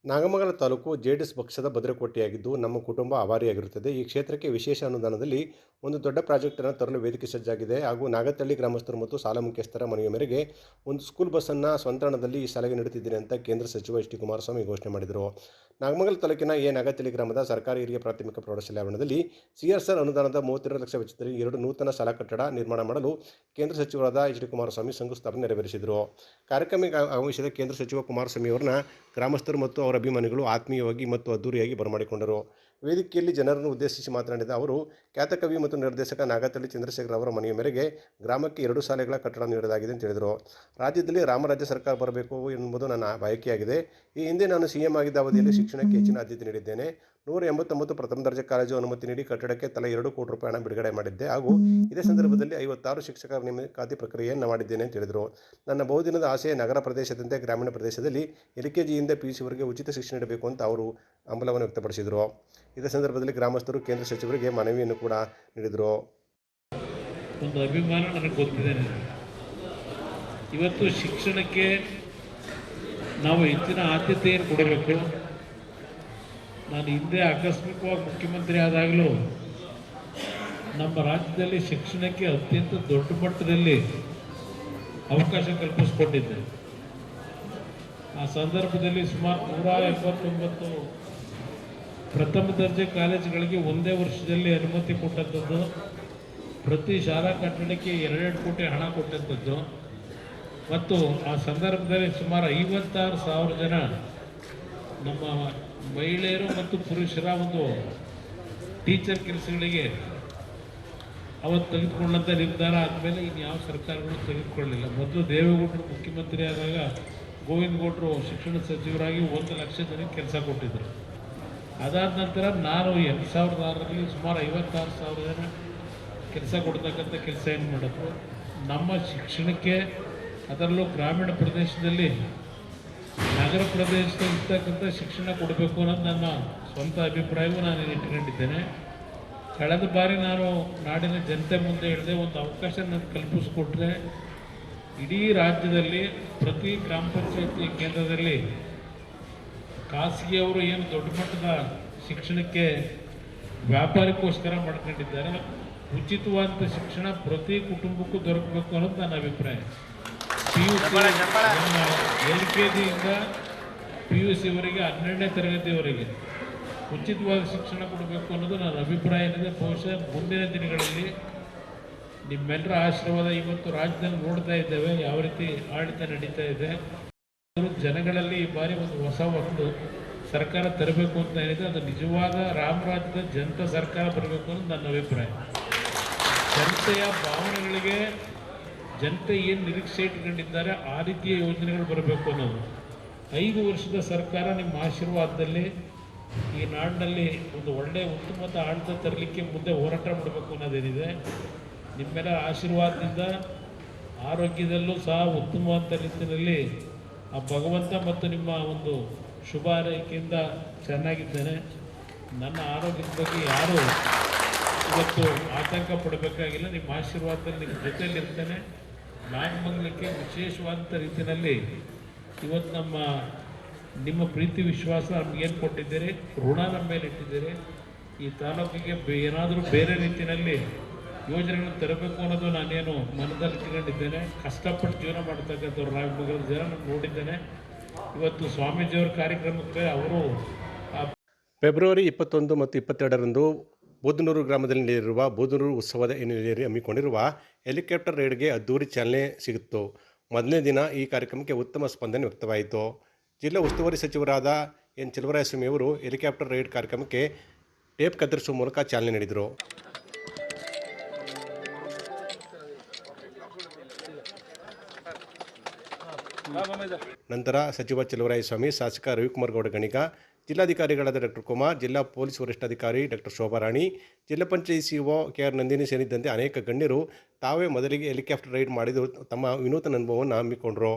Nagamangala taluk JDS ಪಕ್ಷದ ಭದ್ರಕೋಟೆಯಾಗಿದ್ದು ನಮ್ಮ ಕುಟುಂಬ ಅವಾರಿಯಾಗಿರುತ್ತದೆ. ಈ ಕ್ಷೇತ್ರಕ್ಕೆ ವಿಶೇಷ ಅನುದಾನದಲ್ಲಿ ಒಂದು ದೊಡ್ಡ ಪ್ರಾಜೆಕ್ಟನ್ನು ತರಲು ವೇದಿಕೆ ಸಜ್ಜಾಗಿದೆ ಹಾಗೂ ನಾಗತಳ್ಳಿ ಗ್ರಾಮಸ್ಥರು ಮತ್ತು ಸಾಲ ಮುಖ್ಯಸ್ಥರ ಮನವಿಯ ಮೇರೆಗೆ ಒಂದು ಸ್ಕೂಲ್ ಬಸ್ಸನ್ನು ಸ್ವಂತ ಹಣದಲ್ಲಿ ಈ ಶಾಲೆಗೆ ನೀಡುತ್ತಿದ್ದೇನೆ ಅಂತ ಕೇಂದ್ರ ಸಚಿವ ಎಚ್ ಡಿ ಕುಮಾರಸ್ವಾಮಿ ಘೋಷಣೆ ಮಾಡಿದರು. ನಾಗಮಂಗಲ ತಾಲೂಕಿನ ನಾಗತಳ್ಳಿ ಗ್ರಾಮದ ಸರ್ಕಾರಿ ಹಿರಿಯ ಪ್ರಾಥಮಿಕ ಪ್ರೌಢಶಾಲೆ ಆವರಣದಲ್ಲಿ ಸಿಆರ್ಆರ್ ಅನುದಾನದ 32 ಲಕ್ಷ ವೆಚ್ಚದಲ್ಲಿ 2 ನೂತನ ಶಾಲಾ ಕಟ್ಟಡ ನಿರ್ಮಾಣ ಮಾಡಲು ಕೇಂದ್ರ ಸಚಿವರಾದ ಎಚ್ ಡಿ ಕುಮಾರಸ್ವಾಮಿ ಶಂಕುಸ್ಥಾಪನೆ ನೆರವೇರಿಸಿದರು. ಕಾರ್ಯಕ್ರಮಕ್ಕೆ ಆಗಮಿಸಿದ ಕೇಂದ್ರ ಸಚಿವ ಕುಮಾರಸ್ವಾಮಿ ಅವರನ್ನ ಗ್ರಾಮಸ್ಥರು ಮತ್ತು ಅವರ ಅಭಿಮಾನಿಗಳು ಆತ್ಮೀಯವಾಗಿ ಮತ್ತು ಅದ್ದೂರಿಯಾಗಿ ಬರಮಾಡಿಕೊಂಡರು. ವೇದಿಕೆಯಲ್ಲಿ ಜನರನ್ನು ಉದ್ದೇಶಿಸಿ ಮಾತನಾಡಿದ ಅವರು, ಖ್ಯಾತ ಕವಿ ಮತ್ತು ನಿರ್ದೇಶಕ ನಾಗತಳ್ಳಿ ಚಂದ್ರಶೇಖರ್ ಅವರ ಮನವಿಯ ಮೇರೆಗೆ ಗ್ರಾಮಕ್ಕೆ 2 ಶಾಲೆಗಳ ಕಟ್ಟಡ ನೀಡಲಾಗಿದೆ ಅಂತ ಹೇಳಿದರು. ರಾಜ್ಯದಲ್ಲಿ ರಾಮರಾಜ್ಯ ಸರ್ಕಾರ ಬರಬೇಕು ಎಂಬುದು ನನ್ನ ಬಯಕೆಯಾಗಿದೆ. ಈ ಹಿಂದೆ ನಾನು ಸಿಎಂ ಆಗಿದ್ದ ಅವಧಿಯಲ್ಲಿ ಶಿಕ್ಷಣಕ್ಕೆ ಹೆಚ್ಚಿನ ಆದ್ಯತೆ ನೀಡಿದ್ದೇನೆ. 189 ಪ್ರಥಮ ದರ್ಜೆ ಕಾಲೇಜು ಅನುಮತಿ ನೀಡಿ ಕಟ್ಟಡಕ್ಕೆ ತಲಾ 2 ಕೋಟಿ ರೂಪಾಯಿ ಹಣ ಬಿಡುಗಡೆ ಮಾಡಿದ್ದೆ ಹಾಗೂ ಇದೇ ಸಂದರ್ಭದಲ್ಲಿ 56 ಶಿಕ್ಷಕರ ನೇಮಕಾತಿ ಪ್ರಕ್ರಿಯೆಯನ್ನು ಮಾಡಿದ್ದೇನೆ ಅಂತ ಹೇಳಿದರು. ನನ್ನ ಬಹುದಿನದ ಆಸೆ ನಗರ ಪ್ರದೇಶದಂತೆ ಗ್ರಾಮೀಣ ಪ್ರದೇಶದಲ್ಲಿ LKGಯಿಂದ PUCವರೆಗೆ ಉಚಿತ ಶಿಕ್ಷಣ ನೀಡಬೇಕು ಅಂತ ಅವರು ಹಂಬಲವನ್ನು ವ್ಯಕ್ತಪಡಿಸಿದರು. ಇದೇ ಸಂದರ್ಭದಲ್ಲಿ ಗ್ರಾಮಸ್ಥರು ಕೇಂದ್ರ ಸಚಿವರಿಗೆ ಮನವಿಯನ್ನು ಕೂಡ ನೀಡಿದರು. ಒಂದು ಅಭಿಮಾನ ನನಗೆ ಗೊತ್ತಿದೆ. ಇವತ್ತು ಶಿಕ್ಷಣಕ್ಕೆ ನಾವು ಹೆಚ್ಚಿನ ಆದ್ಯತೆಯನ್ನು ಕೊಡಬೇಕು. ನಾನು ಹಿಂದೆ ಆಕಸ್ಮಿಕವಾಗಿ ಮುಖ್ಯಮಂತ್ರಿ ಆದಾಗಲೂ ನಮ್ಮ ರಾಜ್ಯದಲ್ಲಿ ಶಿಕ್ಷಣಕ್ಕೆ ಅತ್ಯಂತ ದೊಡ್ಡ ಮಟ್ಟದಲ್ಲಿ ಅವಕಾಶ ಕಲ್ಪಿಸಿಕೊಂಡಿದ್ದೆ. ಆ ಸಂದರ್ಭದಲ್ಲಿ ಸುಮಾರು 189 ಪ್ರಥಮ ದರ್ಜೆ ಕಾಲೇಜುಗಳಿಗೆ ಒಂದೇ ವರ್ಷದಲ್ಲಿ ಅನುಮತಿ ಕೊಟ್ಟಂಥದ್ದು, ಪ್ರತಿ ಶಾಲಾ ಕಟ್ಟಡಕ್ಕೆ 2 ಕೋಟಿ ಹಣ ಕೊಟ್ಟಂಥದ್ದು ಮತ್ತು ಆ ಸಂದರ್ಭದಲ್ಲಿ ಸುಮಾರು 56,000 ಜನ ನಮ್ಮ ಮಹಿಳೆಯರು ಮತ್ತು ಪುರುಷರ ಒಂದು ಟೀಚರ್ ಕೆಲಸಗಳಿಗೆ ಅವತ್ತು ತೆಗೆದುಕೊಂಡಂಥ ನಿರ್ಧಾರ ಆದಮೇಲೆ ಇನ್ಯಾವ ಸರ್ಕಾರಗಳು ತೆಗೆದುಕೊಳ್ಳಲಿಲ್ಲ. ಮೊದಲು ದೇವೇಗೌಡರು ಮುಖ್ಯಮಂತ್ರಿ ಆದಾಗ ಗೋವಿಂದ ಗೌಡರು ಶಿಕ್ಷಣ ಸಚಿವರಾಗಿ 1 ಲಕ್ಷ ಜನಕ್ಕೆ ಕೆಲಸ ಕೊಟ್ಟಿದ್ದರು. ಅದಾದ ನಂತರ ನಾನು 2006ರಲ್ಲಿ ಸುಮಾರು 56,000 ಜನ ಕೆಲಸ ಕೊಡ್ತಕ್ಕಂಥ ಕೆಲಸ ಏನು ಮಾಡಿದ್ರು. ನಮ್ಮ ಶಿಕ್ಷಣಕ್ಕೆ ಅದರಲ್ಲೂ ಗ್ರಾಮೀಣ ಪ್ರದೇಶದಲ್ಲಿ ನಗರ ಪ್ರದೇಶದಲ್ಲಿ ಇರ್ತಕ್ಕಂಥ ಶಿಕ್ಷಣ ಕೊಡಬೇಕು ಅನ್ನೋದು ನನ್ನ ಸ್ವಂತ ಅಭಿಪ್ರಾಯವೂ ನಾನು ಇಟ್ಕೊಂಡಿದ್ದೇನೆ. ಕಳೆದ ಬಾರಿ ನಾನು ನಾಡಿನ ಜನತೆ ಮುಂದೆ ಹೇಳಿದೆ, ಒಂದು ಅವಕಾಶ ನಾನು ಕಲ್ಪಿಸಿಕೊಟ್ರೆ ಇಡೀ ರಾಜ್ಯದಲ್ಲಿ ಪ್ರತಿ ಗ್ರಾಮ ಪಂಚಾಯತಿ ಕೇಂದ್ರದಲ್ಲಿ ಖಾಸಗಿಯವರು ಏನು ದೊಡ್ಡ ಮಟ್ಟದ ಶಿಕ್ಷಣಕ್ಕೆ ವ್ಯಾಪಾರಕ್ಕೋಸ್ಕರ ಮಾಡ್ಕೊಂಡಿದ್ದಾರೆ, ಉಚಿತವಾದ ಶಿಕ್ಷಣ ಪ್ರತಿ ಕುಟುಂಬಕ್ಕೂ ದೊರಕಬೇಕು ಅನ್ನೋದು ನನ್ನ ಅಭಿಪ್ರಾಯ. LKGಯಿಂದ PUCವರೆಗೆ 12ನೇ ತರಗತಿವರೆಗೆ ಉಚಿತವಾದ ಶಿಕ್ಷಣ ಕೊಡಬೇಕು ಅನ್ನೋದು ನನ್ನ ಅಭಿಪ್ರಾಯ ಏನಿದೆ. ಬಹುಶಃ ಮುಂದಿನ ದಿನಗಳಲ್ಲಿ ನಿಮ್ಮೆಲ್ಲರ ಆಶೀರ್ವಾದ ಇವತ್ತು ರಾಜ್ಯದಲ್ಲಿ ನೋಡ್ತಾ ಇದ್ದೇವೆ ಯಾವ ರೀತಿ ಆಡಳಿತ ನಡೀತಾ ಇದೆ. ಜನಗಳಲ್ಲಿ ಈ ಬಾರಿ ಒಂದು ಹೊಸ ಒಂದು ಸರ್ಕಾರ ತರಬೇಕು ಅಂತ ಹೇಳಿದ್ರೆ ಅದು ನಿಜವಾದ ರಾಮರಾಜ್ಯದ ಜನತಾ ಸರ್ಕಾರ ಬರಬೇಕು ಅನ್ನೋದು ನನ್ನ ಅಭಿಪ್ರಾಯ. ಜನತೆಯ ಭಾವನೆಗಳಿಗೆ ಜನತೆ ಏನು ನಿರೀಕ್ಷೆ ಇಟ್ಕೊಂಡಿದ್ದಾರೆ ಆ ರೀತಿಯ ಯೋಜನೆಗಳು ಬರಬೇಕು ಅನ್ನೋದು. 5 ವರ್ಷದ ಸರ್ಕಾರ ನಿಮ್ಮ ಆಶೀರ್ವಾದದಲ್ಲಿ ಈ ನಾಡಿನಲ್ಲಿ ಒಂದು ಒಳ್ಳೆಯ ಉತ್ತಮವಾದ ಆಡಳಿತ ತರಲಿಕ್ಕೆ ಮುಂದೆ ಹೋರಾಟ ಮಾಡಬೇಕು ಅನ್ನೋದೇನಿದೆ. ನಿಮ್ಮೆಲ್ಲ ಆಶೀರ್ವಾದದಿಂದ ಆರೋಗ್ಯದಲ್ಲೂ ಸಹ ಉತ್ತಮವಾದ ರೀತಿಯಲ್ಲಿ ಆ ಭಗವಂತ ಮತ್ತು ನಿಮ್ಮ ಒಂದು ಶುಭ ಹಾರೈಕೆಯಿಂದ ಚೆನ್ನಾಗಿದ್ದೇನೆ. ನನ್ನ ಆರೋಗ್ಯದ ಬಗ್ಗೆ ಯಾರೂ ಇವತ್ತು ಆತಂಕ ಪಡಬೇಕಾಗಿಲ್ಲ. ನಿಮ್ಮ ಆಶೀರ್ವಾದದಲ್ಲಿ ನಿಮ್ಮ ಜೊತೆಯಲ್ಲಿರ್ತೇನೆ. ನಾಗಮಂಗಲಕ್ಕೆ ವಿಶೇಷವಾದಂಥ ರೀತಿಯಲ್ಲಿ ಇವತ್ತು ನಿಮ್ಮ ಪ್ರೀತಿ ವಿಶ್ವಾಸ ನಮಗೇನು ಕೊಟ್ಟಿದ್ದೀರಿ, ಋಣ ನಮ್ಮ ಮೇಲೆ ಇಟ್ಟಿದ್ದೀರಿ. ಈ ತಾಲೂಕಿಗೆ ಏನಾದರೂ ಬೇರೆ ರೀತಿಯಲ್ಲಿ ಯೋಜನೆಗಳನ್ನು ತರಬೇಕು ಅನ್ನೋದು ನಾನೇನು ಮನದಲ್ಲಿ ಇಟ್ಕೊಂಡಿದ್ದೇನೆ. ಕಷ್ಟಪಟ್ಟು ಜೀವನ ಮಾಡ್ತಕ್ಕಂಥವ್ರು ನಾಗಮಂಗಲದ ಜನ ನಾನು ನೋಡಿದ್ದೇನೆ. ಇವತ್ತು ಸ್ವಾಮೀಜಿಯವರ ಕಾರ್ಯಕ್ರಮಕ್ಕೆ ಅವರು ಫೆಬ್ರವರಿ 21 ಮತ್ತು 22ರಂದು ಬೂದನೂರು ಗ್ರಾಮದಲ್ಲಿ ನಡೆದಿರುವ ಬೂದನೂರು ಉತ್ಸವದ ಹಿನ್ನೆಲೆಯಲ್ಲಿ ಹಮ್ಮಿಕೊಂಡಿರುವ ಹೆಲಿಕಾಪ್ಟರ್ ರೈಡ್ಗೆ ಅದ್ದೂರಿ ಚಾಲನೆ ಸಿಗುತ್ತು. ಮೊದಲನೇ ದಿನ ಈ ಕಾರ್ಯಕ್ರಮಕ್ಕೆ ಉತ್ತಮ ಸ್ಪಂದನೆ ವ್ಯಕ್ತವಾಯಿತು. ಜಿಲ್ಲಾ ಉಸ್ತುವಾರಿ ಸಚಿವರಾದ ಎನ್ ಚೆಲುವರಾಯಸ್ವಾಮಿ ಅವರು ಹೆಲಿಕಾಪ್ಟರ್ ರೈಡ್ ಕಾರ್ಯಕ್ರಮಕ್ಕೆ ಟೇಪ್ ಕತ್ತರಿಸುವ ಮೂಲಕ ಚಾಲನೆ ನೀಡಿದರು. ನಂತರ ಸಚಿವ ಚೆಲುವರಾಯಸ್ವಾಮಿ, ಶಾಸಕ ರವಿಕುಮಾರ್ ಗೌಡ ಗಣಿಗ, ಜಿಲ್ಲಾಧಿಕಾರಿಗಳಾದ ಡಾಕ್ಟರ್ ಕುಮಾರ್, ಜಿಲ್ಲಾ ಪೊಲೀಸ್ ವರಿಷ್ಠಾಧಿಕಾರಿ ಡಾಕ್ಟರ್ ಶೋಭಾರಾಣಿ, ಜಿಲ್ಲಾ ಪಂಚಾಯತ್ ಸಿಇಒ KR ನಂದಿನಿ ಸೇರಿದಂತೆ ಅನೇಕ ಗಣ್ಯರು ತಾವೇ ಮೊದಲಿಗೆ ಹೆಲಿಕಾಪ್ಟರ್ ರೈಡ್ ಮಾಡಿದ್ದು ತಮ್ಮ ವಿನೂತನ ಅನುಭವವನ್ನು ಹಮ್ಮಿಕೊಂಡರು.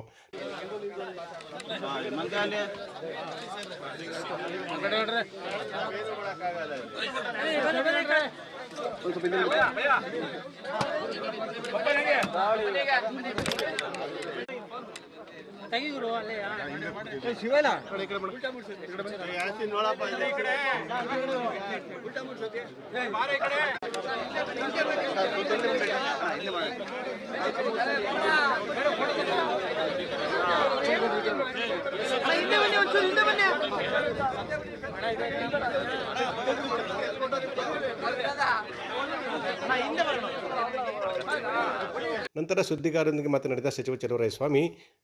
ನಂತರ ಸುದ್ದಿಗಾರರೊಂದಿಗೆ ಮಾತನಾಡಿದ ಸಚಿವ ಚಲುವರಾಯಸ್ವಾಮಿ,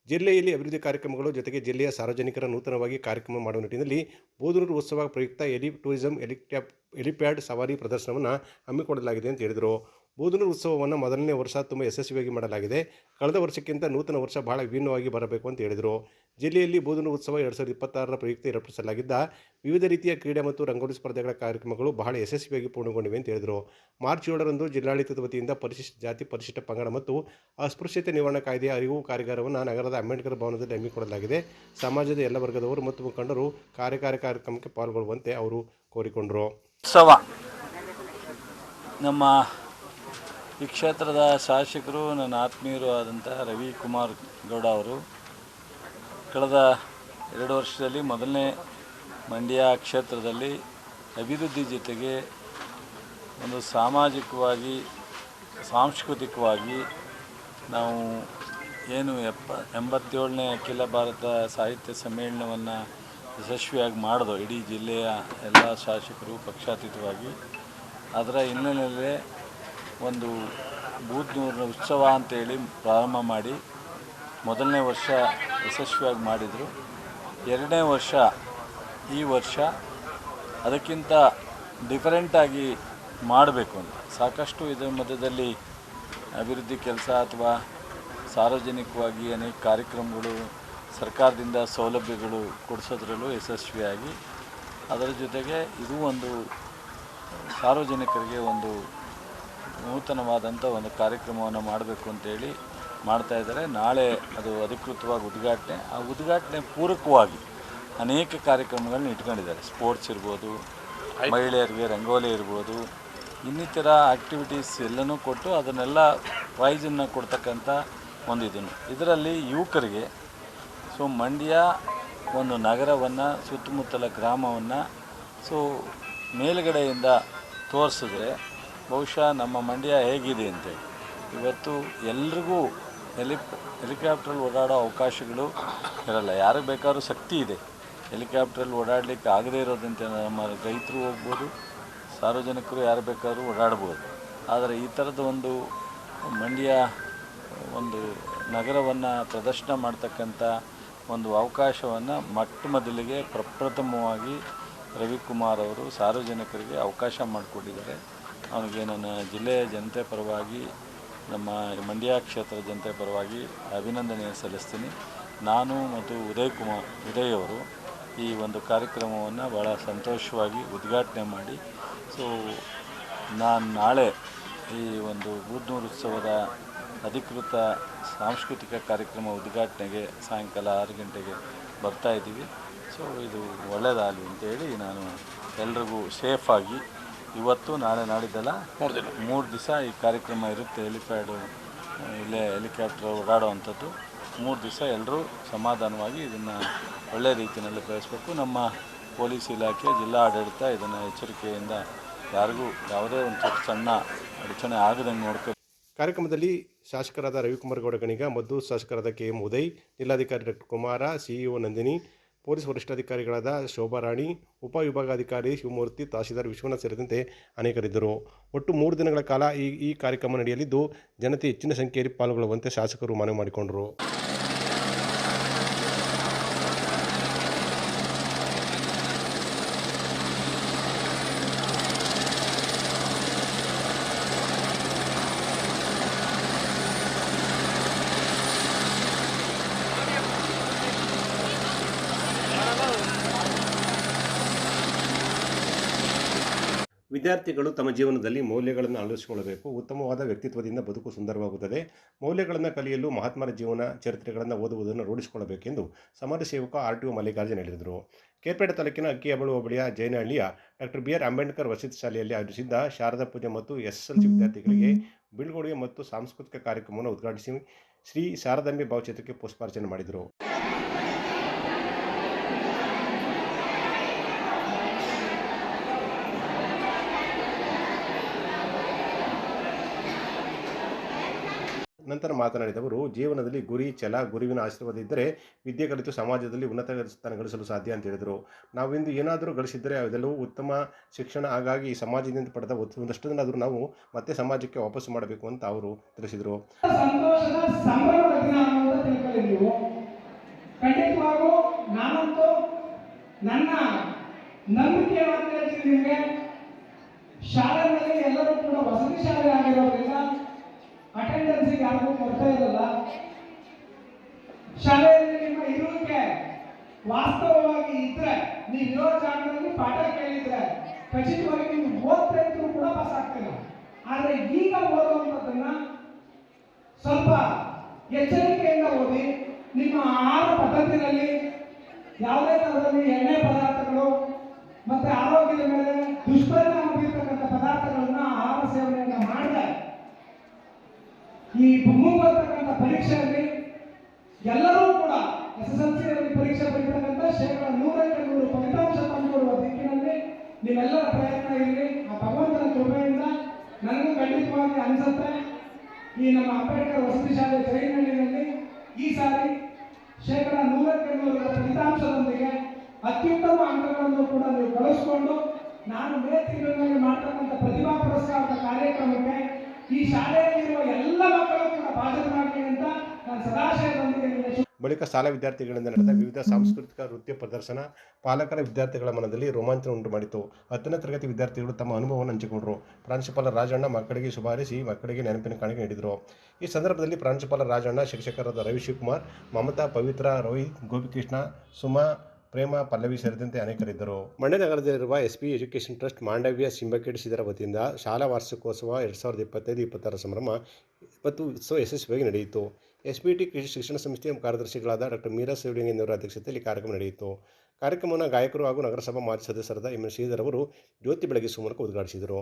ಜಿಲ್ಲೆಯಲ್ಲಿ ಅಭಿವೃದ್ಧಿ ಕಾರ್ಯಕ್ರಮಗಳು ಜೊತೆಗೆ ಜಿಲ್ಲೆಯ ಸಾರ್ವಜನಿಕರ ನೂತನವಾಗಿ ಕಾರ್ಯಕ್ರಮ ಮಾಡುವ ನಿಟ್ಟಿನಲ್ಲಿ ಬೂದನೂರು ಉತ್ಸವ ಪ್ರಯುಕ್ತ ಟೂರಿಸಂ ಹೆಲಿಪ್ಯಾಡ್ ಸವಾರಿ ಪ್ರದರ್ಶನವನ್ನು ಹಮ್ಮಿಕೊಳ್ಳಲಾಗಿದೆ ಅಂತ ಹೇಳಿದರು. ಬೂದನೂರು ಉತ್ಸವವನ್ನು ಮೊದಲನೇ ವರ್ಷ ತುಂಬ ಯಶಸ್ವಿಯಾಗಿ ಮಾಡಲಾಗಿದೆ. ಕಳೆದ ವರ್ಷಕ್ಕಿಂತ ನೂತನ ವರ್ಷ ಬಹಳ ವಿಭಿನ್ನವಾಗಿ ಬರಬೇಕು ಅಂತ ಹೇಳಿದರು. ಜಿಲ್ಲೆಯಲ್ಲಿ ಬೂದನೂರು ಉತ್ಸವ 2026ರ ಪ್ರಯುಕ್ತ ಏರ್ಪಡಿಸಲಾಗಿದ್ದ ವಿವಿಧ ರೀತಿಯ ಕ್ರೀಡೆ ಮತ್ತು ರಂಗೋಲಿ ಸ್ಪರ್ಧೆಗಳ ಕಾರ್ಯಕ್ರಮಗಳು ಬಹಳ ಯಶಸ್ವಿಯಾಗಿ ಪೂರ್ಣಗೊಂಡಿವೆ ಅಂತ ಹೇಳಿದರು. ಮಾರ್ಚ್ 7ರಂದು ಜಿಲ್ಲಾಡಳಿತದ ವತಿಯಿಂದ ಪರಿಶಿಷ್ಟ ಜಾತಿ, ಪರಿಶಿಷ್ಟ ಪಂಗಡ ಮತ್ತು ಅಸ್ಪೃಶ್ಯತೆ ನಿವಾರಣಾ ಕಾಯ್ದೆಯ ಅರಿವು ಕಾರ್ಯಾಗಾರವನ್ನು ನಗರದ ಅಂಬೇಡ್ಕರ್ ಭವನದಲ್ಲಿ ಹಮ್ಮಿಕೊಳ್ಳಲಾಗಿದೆ. ಸಮಾಜದ ಎಲ್ಲ ವರ್ಗದವರು ಮತ್ತು ಮುಖಂಡರು ಕಾರ್ಯಕ್ರಮಕ್ಕೆ ಪಾಲ್ಗೊಳ್ಳುವಂತೆ ಅವರು ಕೋರಿಕೊಂಡರು. ಉತ್ಸವ ನಮ್ಮ ಈ ಕ್ಷೇತ್ರದ ಶಾಸಕರು, ನನ್ನ ಆತ್ಮೀಯರು ಆದಂಥ ರವಿಕುಮಾರ್ ಗೌಡ ಅವರು ಕಳೆದ 2 ವರ್ಷದಲ್ಲಿ ಮೊದಲನೇ ಮಂಡ್ಯ ಕ್ಷೇತ್ರದಲ್ಲಿ ಅಭಿವೃದ್ಧಿ ಜೊತೆಗೆ ಒಂದು ಸಾಮಾಜಿಕವಾಗಿ, ಸಾಂಸ್ಕೃತಿಕವಾಗಿ ನಾವು ಏನು 87ನೇ ಅಖಿಲ ಭಾರತ ಸಾಹಿತ್ಯ ಸಮ್ಮೇಳನವನ್ನು ಯಶಸ್ವಿಯಾಗಿ ಮಾಡಿದೋ ಇಡೀ ಜಿಲ್ಲೆಯ ಎಲ್ಲ ಶಾಸಕರು ಪಕ್ಷಾತೀತವಾಗಿ, ಅದರ ಹಿನ್ನೆಲೆಯಲ್ಲೇ ಒಂದು ಬೂದನೂರಿನ ಉತ್ಸವ ಅಂತೇಳಿ ಪ್ರಾರಂಭ ಮಾಡಿ ಮೊದಲನೇ ವರ್ಷ ಯಶಸ್ವಿಯಾಗಿ ಮಾಡಿದರು. 2ನೇ ವರ್ಷ ಈ ವರ್ಷ ಅದಕ್ಕಿಂತ ಡಿಫರೆಂಟಾಗಿ ಮಾಡಬೇಕು ಅಂತ ಸಾಕಷ್ಟು ಇದರ ಮಧ್ಯದಲ್ಲಿ ಅಭಿವೃದ್ಧಿ ಕೆಲಸ ಅಥವಾ ಸಾರ್ವಜನಿಕವಾಗಿ ಅನೇಕ ಕಾರ್ಯಕ್ರಮಗಳು, ಸರ್ಕಾರದಿಂದ ಸೌಲಭ್ಯಗಳು ಕೊಡಿಸೋದ್ರಲ್ಲೂ ಯಶಸ್ವಿಯಾಗಿ, ಅದರ ಜೊತೆಗೆ ಇದು ಒಂದು ಸಾರ್ವಜನಿಕರಿಗೆ ಒಂದು ನೂತನವಾದಂಥ ಒಂದು ಕಾರ್ಯಕ್ರಮವನ್ನು ಮಾಡಬೇಕು ಅಂತೇಳಿ ಮಾಡ್ತಾಯಿದ್ದಾರೆ. ನಾಳೆ ಅದು ಅಧಿಕೃತವಾಗಿ ಉದ್ಘಾಟನೆ. ಆ ಉದ್ಘಾಟನೆ ಪೂರಕವಾಗಿ ಅನೇಕ ಕಾರ್ಯಕ್ರಮಗಳನ್ನ ಇಟ್ಕೊಂಡಿದ್ದಾರೆ. ಸ್ಪೋರ್ಟ್ಸ್ ಇರ್ಬೋದು, ಮಹಿಳೆಯರಿಗೆ ರಂಗೋಲಿ ಇರ್ಬೋದು, ಇನ್ನಿತರ ಆ್ಯಕ್ಟಿವಿಟೀಸ್ ಎಲ್ಲನೂ ಕೊಟ್ಟು ಅದನ್ನೆಲ್ಲ ಪ್ರೈಸನ್ನು ಕೊಡ್ತಕ್ಕಂಥ ಒಂದು ಇದರಲ್ಲಿ ಯುವಕರಿಗೆ ಮಂಡ್ಯ ಒಂದು ನಗರವನ್ನು, ಸುತ್ತಮುತ್ತಲ ಗ್ರಾಮವನ್ನು ಮೇಲುಗಡೆಯಿಂದ ತೋರಿಸಿದ್ರೆ ಬಹುಶಃ ನಮ್ಮ ಮಂಡ್ಯ ಹೇಗಿದೆ ಅಂತೇಳಿ ಇವತ್ತು ಎಲ್ರಿಗೂ ಹೆಲಿಕಾಪ್ಟ್ರಲ್ಲಿ ಓಡಾಡೋ ಅವಕಾಶಗಳು ಇರಲ್ಲ. ಯಾರಿಗೆ ಬೇಕಾದ್ರೂ ಶಕ್ತಿ ಇದೆ, ಹೆಲಿಕಾಪ್ಟ್ರಲ್ಲಿ ಓಡಾಡಲಿಕ್ಕೆ ಆಗದೇ ಇರೋದಂತೆ ನಮ್ಮ ರೈತರು ಹೋಗ್ಬೋದು, ಸಾರ್ವಜನಿಕರು ಯಾರು ಬೇಕಾದ್ರೂ ಓಡಾಡ್ಬೋದು. ಆದರೆ ಈ ಥರದ ಒಂದು ಮಂಡ್ಯ ಒಂದು ನಗರವನ್ನು ಪ್ರದರ್ಶನ ಮಾಡ್ತಕ್ಕಂಥ ಒಂದು ಅವಕಾಶವನ್ನು ಮೊದಲಿಗೆ ಪ್ರಪ್ರಥಮವಾಗಿ ರವಿಕುಮಾರ್ ಅವರು ಸಾರ್ವಜನಿಕರಿಗೆ ಅವಕಾಶ ಮಾಡಿಕೊಟ್ಟಿದ್ದಾರೆ. ಅವನಿಗೆ ನನ್ನ ಜಿಲ್ಲೆಯ ಜನತೆ ಪರವಾಗಿ, ನಮ್ಮ ಮಂಡ್ಯ ಕ್ಷೇತ್ರದ ಜನತೆ ಪರವಾಗಿ ಅಭಿನಂದನೆ ಸಲ್ಲಿಸ್ತೀನಿ. ನಾನು ಮತ್ತು ಉದಯ್ ಅವರು ಈ ಒಂದು ಕಾರ್ಯಕ್ರಮವನ್ನು ಭಾಳ ಸಂತೋಷವಾಗಿ ಉದ್ಘಾಟನೆ ಮಾಡಿ ನಾನು ನಾಳೆ ಈ ಒಂದು ಬೂದನೂರು ಉತ್ಸವದ ಅಧಿಕೃತ ಸಾಂಸ್ಕೃತಿಕ ಕಾರ್ಯಕ್ರಮ ಉದ್ಘಾಟನೆಗೆ ಸಾಯಂಕಾಲ 6 ಗಂಟೆಗೆ ಬರ್ತಾಯಿದ್ದೀವಿ. ಇದು ಒಳ್ಳೆಯದಾಗಲಿ ಅಂತೇಳಿ ನಾನು ಎಲ್ರಿಗೂ ಸೇಫಾಗಿ ಇವತ್ತು ನಾಳೆ ನಾಡಿದ್ದೆಲ್ಲ 3 ದಿವಸ ಈ ಕಾರ್ಯಕ್ರಮ ಇರುತ್ತೆ. ಇಲ್ಲೇ ಹೆಲಿಕಾಪ್ಟರ್ ಓಡಾಡೋ ಅಂಥದ್ದು 3 ದಿವಸ ಎಲ್ಲರೂ ಸಮಾಧಾನವಾಗಿ ಇದನ್ನು ಒಳ್ಳೆಯ ರೀತಿಯಲ್ಲಿ ಬೆಳೆಸಬೇಕು. ನಮ್ಮ ಪೊಲೀಸ್ ಇಲಾಖೆ, ಜಿಲ್ಲಾ ಆಡಳಿತ ಇದನ್ನು ಎಚ್ಚರಿಕೆಯಿಂದ ಯಾರಿಗೂ ಯಾವುದೇ ಒಂದು ಸಣ್ಣ ಅಡಚಣೆ ಆಗದಂಗೆ ನೋಡ್ಕೊ. ಕಾರ್ಯಕ್ರಮದಲ್ಲಿ ಶಾಸಕರಾದ ರವಿಕುಮಾರ್ ಗೌಡ ಗಣಿಗ, ಮದ್ದು ಶಾಸಕರಾದ KM ಉದಯ್, ಜಿಲ್ಲಾಧಿಕಾರಿ doctor Kumara, CEO Nandini, police ವರಿಷ್ಠಾಧಿಕಾರಿಗಳಾದ ಶೋಭಾರಾಣಿ, ಉಪವಿಭಾಗಾಧಿಕಾರಿ ಶಿವಮೂರ್ತಿ, ತಹಶೀಲ್ದಾರ್ ವಿಶ್ವನಾಥ್ ಸೇರಿದಂತೆ ಅನೇಕರಿದ್ದರು. ಒಟ್ಟು 3 ದಿನಗಳ ಕಾಲ ಈ ಕಾರ್ಯಕ್ರಮ ನಡೆಯಲಿದ್ದು, ಜನತೆ ಹೆಚ್ಚಿನ ಸಂಖ್ಯೆಯಲ್ಲಿ ಪಾಲ್ಗೊಳ್ಳುವಂತೆ ಶಾಸಕರು ಮನವಿ ಮಾಡಿಕೊಂಡರು. ವಿದ್ಯಾರ್ಥಿಗಳು ತಮ್ಮ ಜೀವನದಲ್ಲಿ ಮೌಲ್ಯಗಳನ್ನು ಅಳವಡಿಸಿಕೊಳ್ಳಬೇಕು. ಉತ್ತಮವಾದ ವ್ಯಕ್ತಿತ್ವದಿಂದ ಬದುಕು ಸುಂದರವಾಗುತ್ತದೆ. ಮೌಲ್ಯಗಳನ್ನು ಕಲಿಯಲು ಮಹಾತ್ಮರ ಜೀವನ ಚರಿತ್ರೆಗಳನ್ನು ಓದುವುದನ್ನು ರೂಢಿಸಿಕೊಳ್ಳಬೇಕೆಂದು ಸಮಾಜ ಸೇವಕ RTO ಮಲ್ಲಿಕಾರ್ಜುನ್ ಹೇಳಿದರು. ಕೇರ್ಪೇಟೆ ತಾಲೂಕಿನ ಅಕ್ಕಿಹಬಳು ಹೋಬಳಿಯ ಜೈನಹಳ್ಳಿಯ ಡಾಕ್ಟರ್ BR ಅಂಬೇಡ್ಕರ್ ವಸತಿ ಶಾಲೆಯಲ್ಲಿ ಆಯೋಜಿಸಿದ್ದ ಶಾರದಾ ಪೂಜೆ ಮತ್ತು SSLC ವಿದ್ಯಾರ್ಥಿಗಳಿಗೆ ಬೀಳ್ಕೊಡುಗೆ ಮತ್ತು ಸಾಂಸ್ಕೃತಿಕ ಕಾರ್ಯಕ್ರಮವನ್ನು ಉದ್ಘಾಟಿಸಿ ಶ್ರೀ ಶಾರದಾಂಬೆ ಭಾವಚಿತ್ರಕ್ಕೆ ಪುಷ್ಪಾರ್ಚನೆ ಮಾಡಿದರು. ನಂತರ ಮಾತನಾಡಿದವರು, ಜೀವನದಲ್ಲಿ ಗುರಿ, ಛಲ, ಗುರುವಿನ ಆಶೀರ್ವಾದ ಇದ್ದರೆ ವಿದ್ಯೆ ಕಲಿತು ಸಮಾಜದಲ್ಲಿ ಉನ್ನತ ಸ್ಥಾನ ಗಳಿಸಲು ಸಾಧ್ಯ ಅಂತ ಹೇಳಿದರು. ನಾವಿಂದು ಏನಾದರೂ ಗಳಿಸಿದರೆ ಅದೆಲ್ಲವೂ ಉತ್ತಮ ಶಿಕ್ಷಣ, ಹಾಗಾಗಿ ಈ ಸಮಾಜದಿಂದ ಪಡೆದ ಒಂದಷ್ಟನ್ನಾದರೂ ನಾವು ಮತ್ತೆ ಸಮಾಜಕ್ಕೆ ವಾಪಸ್ಸು ಮಾಡಬೇಕು ಅಂತ ಅವರು ತಿಳಿಸಿದರು. ಸಂತೋಷದ ಸಂಭ್ರಮದ ದಿನ ಅನ್ನೋದು ತಿಳ್ಕೊಳ್ಳಿ ನೀವು. ಖಂಡಿತವಾಗೂ ನಾನಂತೂ ನನ್ನ ನಂಬಿಕೆ ಅಂತ ಹೇಳ್ತೀನಿ ನಿಮಗೆ, ಶಾಲೆಯಲ್ಲಿ ಎಲ್ಲರೂ ಕೂಡ ವಸತಿ ಶಾಲೆ ಆಗಿರೋದ್ರಿಂದ ಅಟೆಂಡೆನ್ಸ್ಗೆ ಯಾರಿಗೂ ಕೊರತೆ ಇರಲ್ಲ. ಶಾಲೆಯಲ್ಲಿ ನಿಮ್ಮ ಇರುವಿಕೆ ವಾಸ್ತವವಾಗಿ ಇದ್ರೆ, ನೀವು ಇರೋ ಜಾಗದಲ್ಲಿ ಪಾಠ ಕೇಳಿದ್ರೆ ಖಚಿತವಾಗಿ ನೀವು ಓದ್ತಾ ಇದ್ರು ಕೂಡ ಪಾಸ್ ಆಗ್ತಿಲ್ಲ. ಆದರೆ ಈಗ ಓದುವಂಥದ್ದನ್ನ ಸ್ವಲ್ಪ ಎಚ್ಚರಿಕೆಯಿಂದ ಓದಿ. ನಿಮ್ಮ ಆಹಾರ ಪದ್ಧತಿಯಲ್ಲಿ ಯಾವುದೇ ಥರದಲ್ಲಿ ಎಣ್ಣೆ ಪದಾರ್ಥಗಳು ಮತ್ತೆ ಆರೋಗ್ಯದ ಮೇಲೆ ದುಷ್ಪರಿಣಾಮ ಬೀರ್ತಕ್ಕಂಥ ಪದಾರ್ಥಗಳನ್ನ ಆಹಾರ ಸೇವನೆಯನ್ನ ಮಾಡಿದೆ ಈ ಮುಂಬರ್ತಕ್ಕಂಥ ಪರೀಕ್ಷೆಯಲ್ಲಿ ಎಲ್ಲರೂ ಕೂಡ SSLC ಪರೀಕ್ಷೆ ಬರೀತಕ್ಕಂಥ 100% ಫಲಿತಾಂಶ ತಂದುಕೊಡುವ ದಿಕ್ಕಿನಲ್ಲಿ ನೀವೆಲ್ಲರ ಪ್ರಯತ್ನ ಇರಲಿ. ಆ ಭಗವಂತನ ಕೃಪೆಯಿಂದ ನನಗೂ ಖಂಡಿತವಾಗಿ ಅನಿಸುತ್ತೆ, ಈ ನಮ್ಮ ಅಂಬೇಡ್ಕರ್ ವಸತಿ ಶಾಲೆ ಜೈನಹಳ್ಳಿನಲ್ಲಿ ಈ ಸಾರಿ 100% ಫಲಿತಾಂಶದೊಂದಿಗೆ ಅತ್ಯುತ್ತಮ ಅಂಕಗಳನ್ನು ಕೂಡ ನೀವು ಗಳಿಸಿಕೊಂಡು ನಾನು ಮೇ ತಿಂಗಳಿನಲ್ಲಿ ಮಾಡ್ತಕ್ಕಂಥ ಪ್ರತಿಭಾ ಪುರಸ್ಕಾರದ ಕಾರ್ಯಕ್ರಮಕ್ಕೆ ಈ ಶಾಲೆಯಲ್ಲಿರುವ ಎಲ್ಲ ಮಕ್ಕಳು ಕೂಡ ಭಾಜನರಾಗಲಿ ಅಂತ ನಾನು ಸದಾಶಯದೊಂದಿಗೆ. ಬಳಿಕ ಶಾಲಾ ವಿದ್ಯಾರ್ಥಿಗಳಿಂದ ನಡೆದ ವಿವಿಧ ಸಾಂಸ್ಕೃತಿಕ ನೃತ್ಯ ಪ್ರದರ್ಶನ ಪಾಲಕರ ವಿದ್ಯಾರ್ಥಿಗಳ ಮನದಲ್ಲಿ ರೋಮಾಂಚನ ಉಂಟು ಮಾಡಿತು. 10ನೇ ತರಗತಿ ವಿದ್ಯಾರ್ಥಿಗಳು ತಮ್ಮ ಅನುಭವವನ್ನು ಹಂಚಿಕೊಂಡರು. ಪ್ರಾಂಶುಪಾಲ ರಾಜಣ್ಣ ಮಕ್ಕಳಿಗೆ ಶುಭಾರಿಸಿ ಮಕ್ಕಳಿಗೆ ನೆನಪಿನ ಕಾಣಿಕೆ ನೀಡಿದರು. ಈ ಸಂದರ್ಭದಲ್ಲಿ ಪ್ರಾಂಶುಪಾಲ ರಾಜಣ್ಣ, ಶಿಕ್ಷಕರಾದ ರವಿ ಶಿವಕುಮಾರ್, ಮಮತಾ, ಪವಿತ್ರ, ರೋಹಿತ್, ಗೋಪಿಕೃಷ್ಣ, ಸುಮಾ, ಪ್ರೇಮ, ಪಲ್ಲವಿ ಸೇರಿದಂತೆ ಅನೇಕರಿದ್ದರು. ಮಂಡ್ಯ ನಗರದಲ್ಲಿರುವ SP ಎಜುಕೇಷನ್ ಟ್ರಸ್ಟ್ ಮಾಂಡವ್ಯ ಸಿಂಬಕೆಟ್ ಇದರ ವತಿಯಿಂದ ಶಾಲಾ ವಾರ್ಷಿಕೋತ್ಸವ 2025-26 ಸಂಭ್ರಮ 20 ಉತ್ಸವ ಯಶಸ್ವಿಯಾಗಿ ನಡೆಯಿತು. SBT ಕೃಷಿ ಶಿಕ್ಷಣ ಸಂಸ್ಥೆಯ ಕಾರ್ಯದರ್ಶಿಗಳಾದ ಡಾಕ್ಟರ್ ಮೀರಾ ಶಿವಲಿಂಗಯ್ಯನವರ ಅಧ್ಯಕ್ಷತೆಯಲ್ಲಿ ಕಾರ್ಯಕ್ರಮ ನಡೆಯಿತು. ಕಾರ್ಯಕ್ರಮವನ್ನು ಗಾಯಕರು ಹಾಗೂ ನಗರಸಭಾ ಮಾಜಿ ಸದಸ್ಯರಾದ MN ಶ್ರೀಧರ್ ಅವರು ಜ್ಯೋತಿ ಬೆಳಗಿಸುವ ಮೂಲಕ ಉದ್ಘಾಟಿಸಿದರು.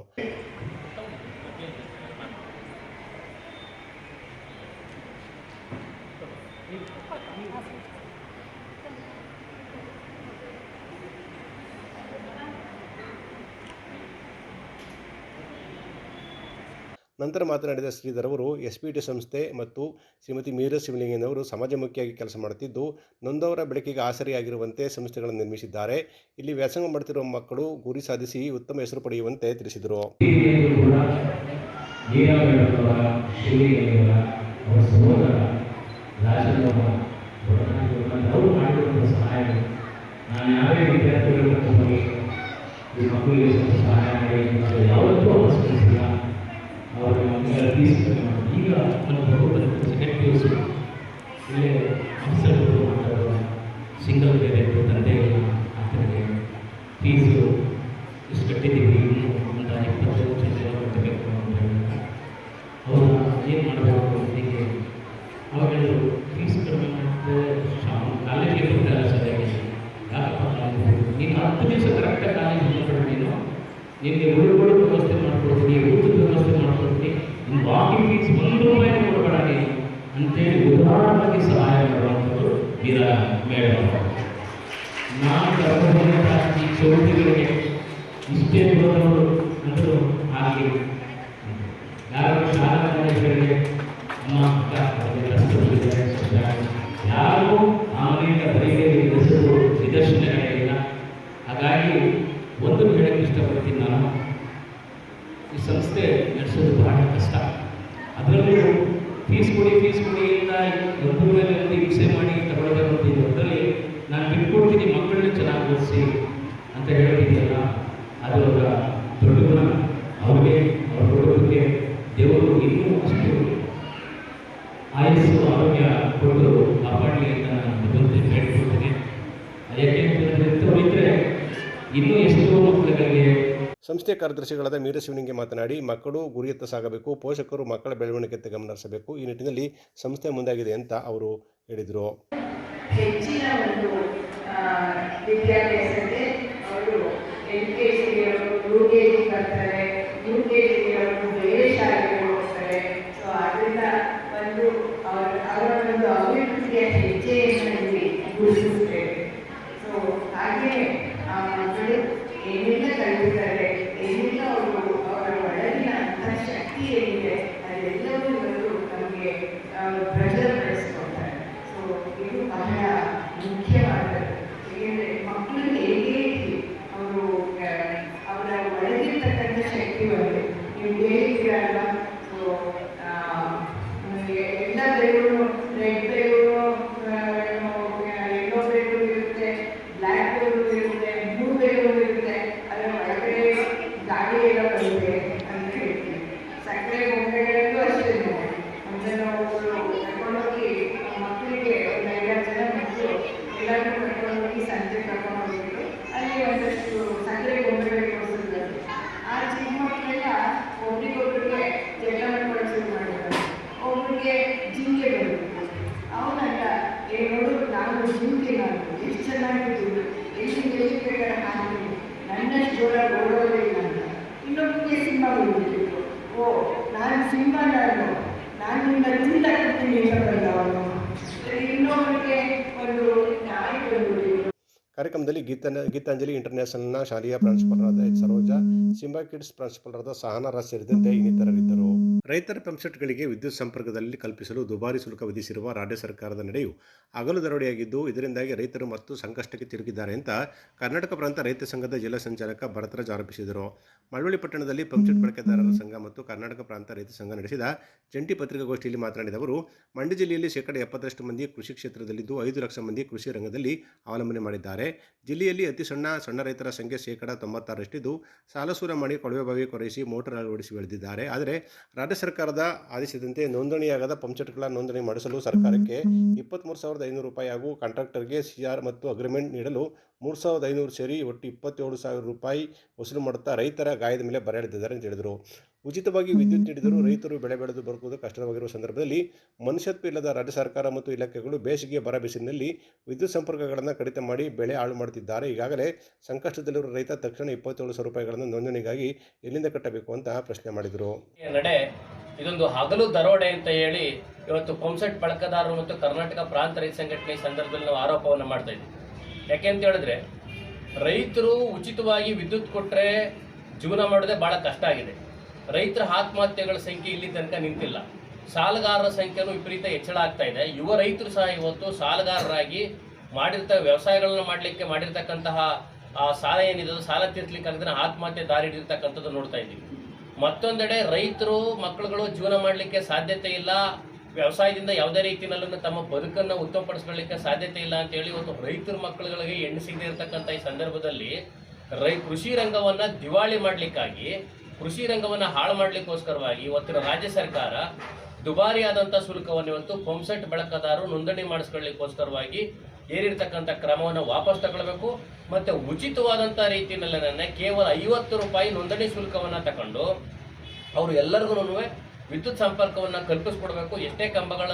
ನಂತರ ಮಾತನಾಡಿದ ಶ್ರೀಧರ್ ಅವರು, SBT ಸಂಸ್ಥೆ ಮತ್ತು ಶ್ರೀಮತಿ ಮೀರಾ ಶಿವಲಿಂಗಯ್ಯನವರು ಸಮಾಜಮುಖಿಯಾಗಿ ಕೆಲಸ ಮಾಡುತ್ತಿದ್ದು, ನೊಂದವರ ಬೆಳಕಿಗೆ ಆಸರೆಯಾಗಿರುವಂತೆ ಸಂಸ್ಥೆಗಳನ್ನು ನಿರ್ಮಿಸಿದ್ದಾರೆ. ಇಲ್ಲಿ ವ್ಯಾಸಂಗ ಮಾಡುತ್ತಿರುವ ಮಕ್ಕಳು ಗುರಿ ಸಾಧಿಸಿ ಉತ್ತಮ ಹೆಸರು ಪಡೆಯುವಂತೆ ತಿಳಿಸಿದರು. ಈಗ ಇಲ್ಲೇ ಆಫೀಸರ್ಗಳು ಮಾತಾಡುವ ಸಿಂಗಲ್ ಪೇರೆಂಟು ತಂದೆಗಳು ಆಗ್ತದೆ, ಫೀಸು ಇಷ್ಟು ಕಟ್ಟಿದ್ದೀವಿ, ಇನ್ನೂ ಒಂದು 25 ಲಕ್ಷ ಕಟ್ಟಬೇಕು ಅಂತ ಹೇಳಿದಾಗ ಅವರು ಏನು ಮಾಡಬೇಕು ಹೀಗೆ ಅವಾಗ ಫೀಸ್ ಕಡಿಮೆ ಮಾಡಿದ್ರೆ ಕಾಲೇಜಿಗೆ ಬರ್ತಾರೆ ಸರಿಯಾಗಿ. ಯಾಕಪ್ಪ ನೀನು 10 ದಿವಸ ಕರೆಕ್ಟಾಗಿ ಕಾಲೇಜ್ ಬಂದ್ಬಿಟ್ಟು ನಿನಗೆ ಉಳ್ಕೊಳ್ಳೋ ವ್ಯವಸ್ಥೆ ಮಾಡ್ಕೊಡ್ತೀನಿ, ಊಟದ ವ್ಯವಸ್ಥೆ ಮಾಡ್ಕೊಡ್ತೀನಿ, ನಿಮ್ಮ ವಾಕಿಂಗ್ ಫೀಸ್ ₹1 ಕೊಡಬೇಡ ನೀನು ಅಂತೇಳಿ ಉದಾಹರಣೆಗೆ ಸಹಾಯ ಮಾಡುವಂಥದ್ದು ಮೀರಾ ಮೇಡಮ್. ನಾನು ಈ ಚೌತಿಗಳಿಗೆ ಇಷ್ಟೇ ಬರೋದವರು ಅಂದರು ಹಾಗೆ ಯಾರು ಶಾಲಾ ಕಾಲೇಜುಗಳಿಗೆ ಅಮ್ಮ ಯಾರು ಆಮೇಲೆ ಬರೀಗೆ ನಿದರ್ಶನಗಳೇ ಇಲ್ಲ. ಹಾಗಾಗಿ ಒಂದು ಹೇಳಕ್ಕೆ ಇಷ್ಟಪಡ್ತೀನಿ, ನಾನು ಈ ಸಂಸ್ಥೆ ನಡೆಸೋದು ಬಹಳ ಕಷ್ಟ. ಅದರಲ್ಲೂ ಫೀಸ್ ಕೊಡಿ ಇಲ್ಲ ಒಂದು ಮೇಲೆ ಒಂದು ಹಿಂಸೆ ಮಾಡಿ ತಗೊಳ್ಳೋದೇ ಒಂದು ಇದರಲ್ಲಿ ನಾನು ಬಿಟ್ಕೊಡ್ತೀನಿ, ಮಕ್ಕಳನ್ನ ಚೆನ್ನಾಗಿ ಓದಿಸಿ ಅಂತ ಹೇಳ್ತಿದ್ದೀಯಲ್ಲ, ಅದು ಅವರ ದೊಡ್ಡ ಗುಣ. ಅವ್ರಿಗೆ ಅವ್ರ ಕುಟುಂಬಕ್ಕೆ ದೇವರು ಇನ್ನೂ ಅಷ್ಟು ಆಯಸ್ಸು ಆರೋಗ್ಯ ಕೊಟ್ಟು ಕಾಪಾಡಲಿ ಅಂತ ನಾನು ಭಗವಂತನಿಗೆ ಹೇಳ್ಕೊಡ್ತೀನಿ. ಯಾಕೆಂತಂದರೆ ಇನ್ನೂ ಎಷ್ಟೋ ಮಕ್ಕಳಿಗೆ. ಸಂಸ್ಥೆಯ ಕಾರ್ಯದರ್ಶಿಗಳಾದ ಮೀರಾ ಶಿವಲಿಂಗಯ್ಯ ಮಾತನಾಡಿ, ಮಕ್ಕಳು ಗುರಿಯತ್ತ ಸಾಗಬೇಕು, ಪೋಷಕರು ಮಕ್ಕಳ ಬೆಳವಣಿಗೆಯತ್ತ ಗಮನ ಹರಿಸಬೇಕು. ಈ ನಿಟ್ಟಿನಲ್ಲಿ ಸಂಸ್ಥೆ ಮುಂದಾಗಿದೆ ಅಂತ ಅವರು ಹೇಳಿದರು. ಹೆಚ್ಚಿನ ಒಂದು ವಿದ್ಯಾಭ್ಯಾಸಕ್ಕೆ ಅವರು LKG UKG ಬರ್ತಾರೆ, UKG ಬೇರೆ ಶಾಲೆಗೆ ಹೋಗ್ತಾರೆ. ಸೊ ಅದರಿಂದ ಒಂದು ಅವರ ಒಂದು ಅಭಿವೃದ್ಧಿಯ ಹೆಜ್ಜೆಯನ್ನು ಗುರುತಿಸುತ್ತೇವೆ. ಸೊ ಹಾಗೆ ಆ ಮಕ್ಕಳು ಏನೆಲ್ಲ ಕಲಿತಾರೆ, ಏನೆಲ್ಲ ಅವರು ಅವರ ಒಳಗಿನ ಶಕ್ತಿ ಏನಿದೆ ಅದೆಲ್ಲವೂ ಇವತ್ತು ನಮಗೆ ಹೋಗಿ ಸಂಜೆ ಕರ್ಕೊಂಡು ಹೋಗಿದ್ರು. ಅಲ್ಲಿ ಒಂದಷ್ಟು ಸಕ್ಕರೆ ಗೊಂಬೆಗಳು ಕೊಡಿಸಿದ್ರು. ಆ ಚಿಕ್ಕ ಮಕ್ಕಳೆಲ್ಲ ಒಬ್ರಿಗೊಬ್ರಿಗೆ ಜಗಳ ಮಾಡ್ಕೊಂಡು ಶುರು ಮಾಡಿದ್ದಾರೆ. ಒಬ್ಬರಿಗೆ ಜಿಂಕೆಗಳು ಅವನಂತ ನೋಡು ನಾನು ಜಿಂಕೆ ನಾನು ಎಷ್ಟು ಚೆನ್ನಾಗಿದ್ದು ಎಲ್ಲಿ ಬೇಕಾದ್ರೆ ಹಾಕ್ತೀನಿ ನನ್ನಷ್ಟು ಜೋರಾಗಿ ಓಡೋದೇ ಇಲ್ಲ ಅಂತ. ಇನ್ನೊಬ್ಬರಿಗೆ ಸಿಂಹ ಬಂದ್ಬಿಟ್ಟಿದ್ರು. ಓ ನಾನು ಸಿಂಹ ನಾನು ನಿನ್ನ ತಿಂದ ಕೊಡ್ತೀನಿ ಅಂತ ಬಂದ ಅವನು. ಇನ್ನೊಬ್ಬರಿಗೆ ಒಂದು ನಾಯಿ ಬಂದ್ಬಿಟ್ಟಿದ್ರು. ಕಾರ್ಯಕ್ರಮದಲ್ಲಿ ಗೀತಾಂಜಲಿ ಇಂಟರ್ನ್ಯಾಷನಲ್ನ ಶಾಲೆಯ ಪ್ರಾಂಶುಪಾಲರಾದ ಸರೋಜಾ, ಸಿಂಬಾ ಕಿಡ್ಸ್ ಪ್ರಾಂಶುಪಾಲರಾದ ಸಹನಾ ಸೇರಿದಂತೆ ಇನ್ನಿತರರಿದ್ದರು. ರೈತರ ಪಂಪ್ಸೆಟ್ಗಳಿಗೆ ವಿದ್ಯುತ್ ಸಂಪರ್ಕದಲ್ಲಿ ಕಲ್ಪಿಸಲು ದುಬಾರಿ ಶುಲ್ಕ ವಿಧಿಸಿರುವ ರಾಜ್ಯ ಸರ್ಕಾರದ ನಡೆಯು ಹಗಲು ದರೋಡೆಯಾಗಿದ್ದು, ಇದರಿಂದಾಗಿ ರೈತರು ಮತ್ತು ಸಂಕಷ್ಟಕ್ಕೆ ತಿರುಗಿದ್ದಾರೆ ಅಂತ ಕರ್ನಾಟಕ ಪ್ರಾಂತ ರೈತ ಸಂಘದ ಜಿಲ್ಲಾ ಸಂಚಾಲಕ ಭರತರಾಜ್ ಆರೋಪಿಸಿದರು. ಮಳವಳ್ಳಿ ಪಟ್ಟಣದಲ್ಲಿ ಪಂಪ್ಸೆಟ್ ಬಳಕೆದಾರರ ಸಂಘ ಮತ್ತು ಕರ್ನಾಟಕ ಪ್ರಾಂತ ರೈತ ಸಂಘ ನಡೆಸಿದ ಜಂಟಿ ಪತ್ರಿಕಾಗೋಷ್ಠಿಯಲ್ಲಿ ಮಾತನಾಡಿದ ಅವರು, ಮಂಡ್ಯ ಜಿಲ್ಲೆಯಲ್ಲಿ 70% ಮಂದಿ ಕೃಷಿ ಕ್ಷೇತ್ರದಲ್ಲಿದ್ದು 5 ಲಕ್ಷ ಮಂದಿ ಕೃಷಿ ರಂಗದಲ್ಲಿ ಅವಲಂಬನೆ ಮಾಡಿದ್ದಾರೆ. ಜಿಲ್ಲೆಯಲ್ಲಿ ಅತಿ ಸಣ್ಣ ರೈತರ ಸಂಖ್ಯೆ 96%. ಸಾಲಸೂಲ ಮಾಡಿ ಕೊಳವೆಬಾವಿ ಕೊರೆಯಿಸಿ ಮೋಟಾರ್ ಅಳವಡಿಸಿ ಬೆಳೆದಿದ್ದಾರೆ. ಆದರೆ ರಾಜ್ಯ ಸರ್ಕಾರದ ಆದೇಶದಂತೆ ನೋಂದಣಿಯಾಗದ ಪಂಪ್ಸೆಟ್ಗಳ ನೋಂದಣಿ ಮಾಡಿಸಲು ಸರ್ಕಾರಕ್ಕೆ 23,500 ರೂಪಾಯಿ ಹಾಗೂ ಕಾಂಟ್ರಾಕ್ಟರ್ಗೆ CR ಮತ್ತು ಅಗ್ರಿಮೆಂಟ್ ನೀಡಲು 3,500 ಸೇರಿ ಒಟ್ಟು 27,000 ರೂಪಾಯಿ ವಸೂಲು ಮಾಡುತ್ತಾ ರೈತರ ಗಾಯದ ಮೇಲೆ ಬರೆ ಎಳೆದಿದ್ದಾರೆ ಎಂದು ಹೇಳಿದರು. ಉಚಿತವಾಗಿ ವಿದ್ಯುತ್ ನೀಡಿದರೂ ರೈತರು ಬೆಳೆ ಬೆಳೆದು ಬದುಕುವುದು ಕಷ್ಟವಾಗಿರುವ ಸಂದರ್ಭದಲ್ಲಿ ಮನುಷ್ಯತ್ವ ಇಲ್ಲದ ರಾಜ್ಯ ಸರ್ಕಾರ ಮತ್ತು ಇಲಾಖೆಗಳು ಬೇಸಿಗೆ ಬರ ಬಿಸಿಲಿನಲ್ಲಿ ವಿದ್ಯುತ್ ಸಂಪರ್ಕಗಳನ್ನು ಕಡಿತ ಮಾಡಿ ಬೆಳೆ ಹಾಳು ಮಾಡುತ್ತಿದ್ದಾರೆ. ಈಗಾಗಲೇ ಸಂಕಷ್ಟದಲ್ಲಿರುವ ರೈತ ತಕ್ಷಣ 27,000 ರೂಪಾಯಿಗಳನ್ನು ನೋಂದಣಿಗಾಗಿ ಎಲ್ಲಿಂದ ಕಟ್ಟಬೇಕು ಅಂತ ಪ್ರಶ್ನೆ ಮಾಡಿದರು. ಇದೊಂದು ಹಗಲು ದರೋಡೆ ಅಂತ ಹೇಳಿ ಇವತ್ತು ಪಂಪ್ಸೆಟ್ ಬಳಕೆದಾರರು ಮತ್ತು ಕರ್ನಾಟಕ ಪ್ರಾಂತ ರೈತ ಸಂಘಟನೆ ಸಂದರ್ಭದಲ್ಲಿ ನಾವು ಆರೋಪವನ್ನು ಮಾಡ್ತಾ ಇದ್ದೀವಿ. ಯಾಕೆ ಅಂತ ಹೇಳಿದ್ರೆ, ರೈತರು ಉಚಿತವಾಗಿ ವಿದ್ಯುತ್ ಕೊಟ್ಟರೆ ಜೀವನ ಮಾಡೋದೇ ಭಾಳ ಕಷ್ಟ ಆಗಿದೆ. ರೈತರ ಆತ್ಮಹತ್ಯೆಗಳ ಸಂಖ್ಯೆ ಇಲ್ಲಿ ತನಕ ನಿಂತಿಲ್ಲ. ಸಾಲಗಾರರ ಸಂಖ್ಯೆನೂ ವಿಪರೀತ ಹೆಚ್ಚಳ ಆಗ್ತಾ ಇದೆ. ಯುವ ರೈತರು ಸಹ ಇವತ್ತು ಸಾಲಗಾರರಾಗಿ ವ್ಯವಸಾಯಗಳನ್ನ ಮಾಡಲಿಕ್ಕೆ ಮಾಡಿರ್ತಕ್ಕಂತಹ ಆ ಸಾಲ ಏನಿದೆ ಸಾಲ ತೀರ್ಸ್ಲಿಕ್ಕೆ ಆಗದ್ರೆ ಆತ್ಮಹತ್ಯೆ ದಾರಿ ಹಿಡಿದಿರ್ತಕ್ಕಂಥದ್ದು ನೋಡ್ತಾ ಇದ್ದೀವಿ. ಮತ್ತೊಂದೆಡೆ ರೈತರು ಮಕ್ಕಳುಗಳು ಜೀವನ ಮಾಡಲಿಕ್ಕೆ ಸಾಧ್ಯತೆ ಇಲ್ಲ, ವ್ಯವಸಾಯದಿಂದ ಯಾವುದೇ ರೀತಿಯಲ್ಲೂ ತಮ್ಮ ಬದುಕನ್ನು ಉತ್ತಮಪಡಿಸ್ಕೊಳ್ಳಿಕ್ಕೆ ಸಾಧ್ಯತೆ ಇಲ್ಲ ಅಂತೇಳಿ ಇವತ್ತು ರೈತರ ಮಕ್ಕಳುಗಳಿಗೆ ಹೆಣ್ಣು ಸಿಗದೆ ಇರತಕ್ಕಂಥ ಈ ಸಂದರ್ಭದಲ್ಲಿ ಕೃಷಿ ರಂಗವನ್ನು ದಿವಾಳಿ ಮಾಡಲಿಕ್ಕಾಗಿ, ಕೃಷಿ ರಂಗವನ್ನು ಹಾಳು ಮಾಡಲಿಕ್ಕೋಸ್ಕರವಾಗಿ ಇವತ್ತಿನ ರಾಜ್ಯ ಸರ್ಕಾರ ದುಬಾರಿಯಾದಂಥ ಶುಲ್ಕವನ್ನು ಇವತ್ತು ಪಂಪ್ಸೆಟ್ ಬಳಕೆದಾರರು ನೋಂದಣಿ ಮಾಡಿಸ್ಕೊಳ್ಳಿಕ್ಕೋಸ್ಕರವಾಗಿ ಏರಿರ್ತಕ್ಕಂಥ ಕ್ರಮವನ್ನು ವಾಪಸ್ ತಗೊಳ್ಬೇಕು. ಮತ್ತು ಉಚಿತವಾದಂಥ ರೀತಿಯಲ್ಲೇ ಕೇವಲ 50 ರೂಪಾಯಿ ನೋಂದಣಿ ಶುಲ್ಕವನ್ನು ತಗೊಂಡು ಅವರು ಎಲ್ಲರಿಗೂ ವಿದ್ಯುತ್ ಸಂಪರ್ಕವನ್ನು ಕಲ್ಪಿಸ್ಕೊಡ್ಬೇಕು. ಎಷ್ಟೇ ಕಂಬಗಳ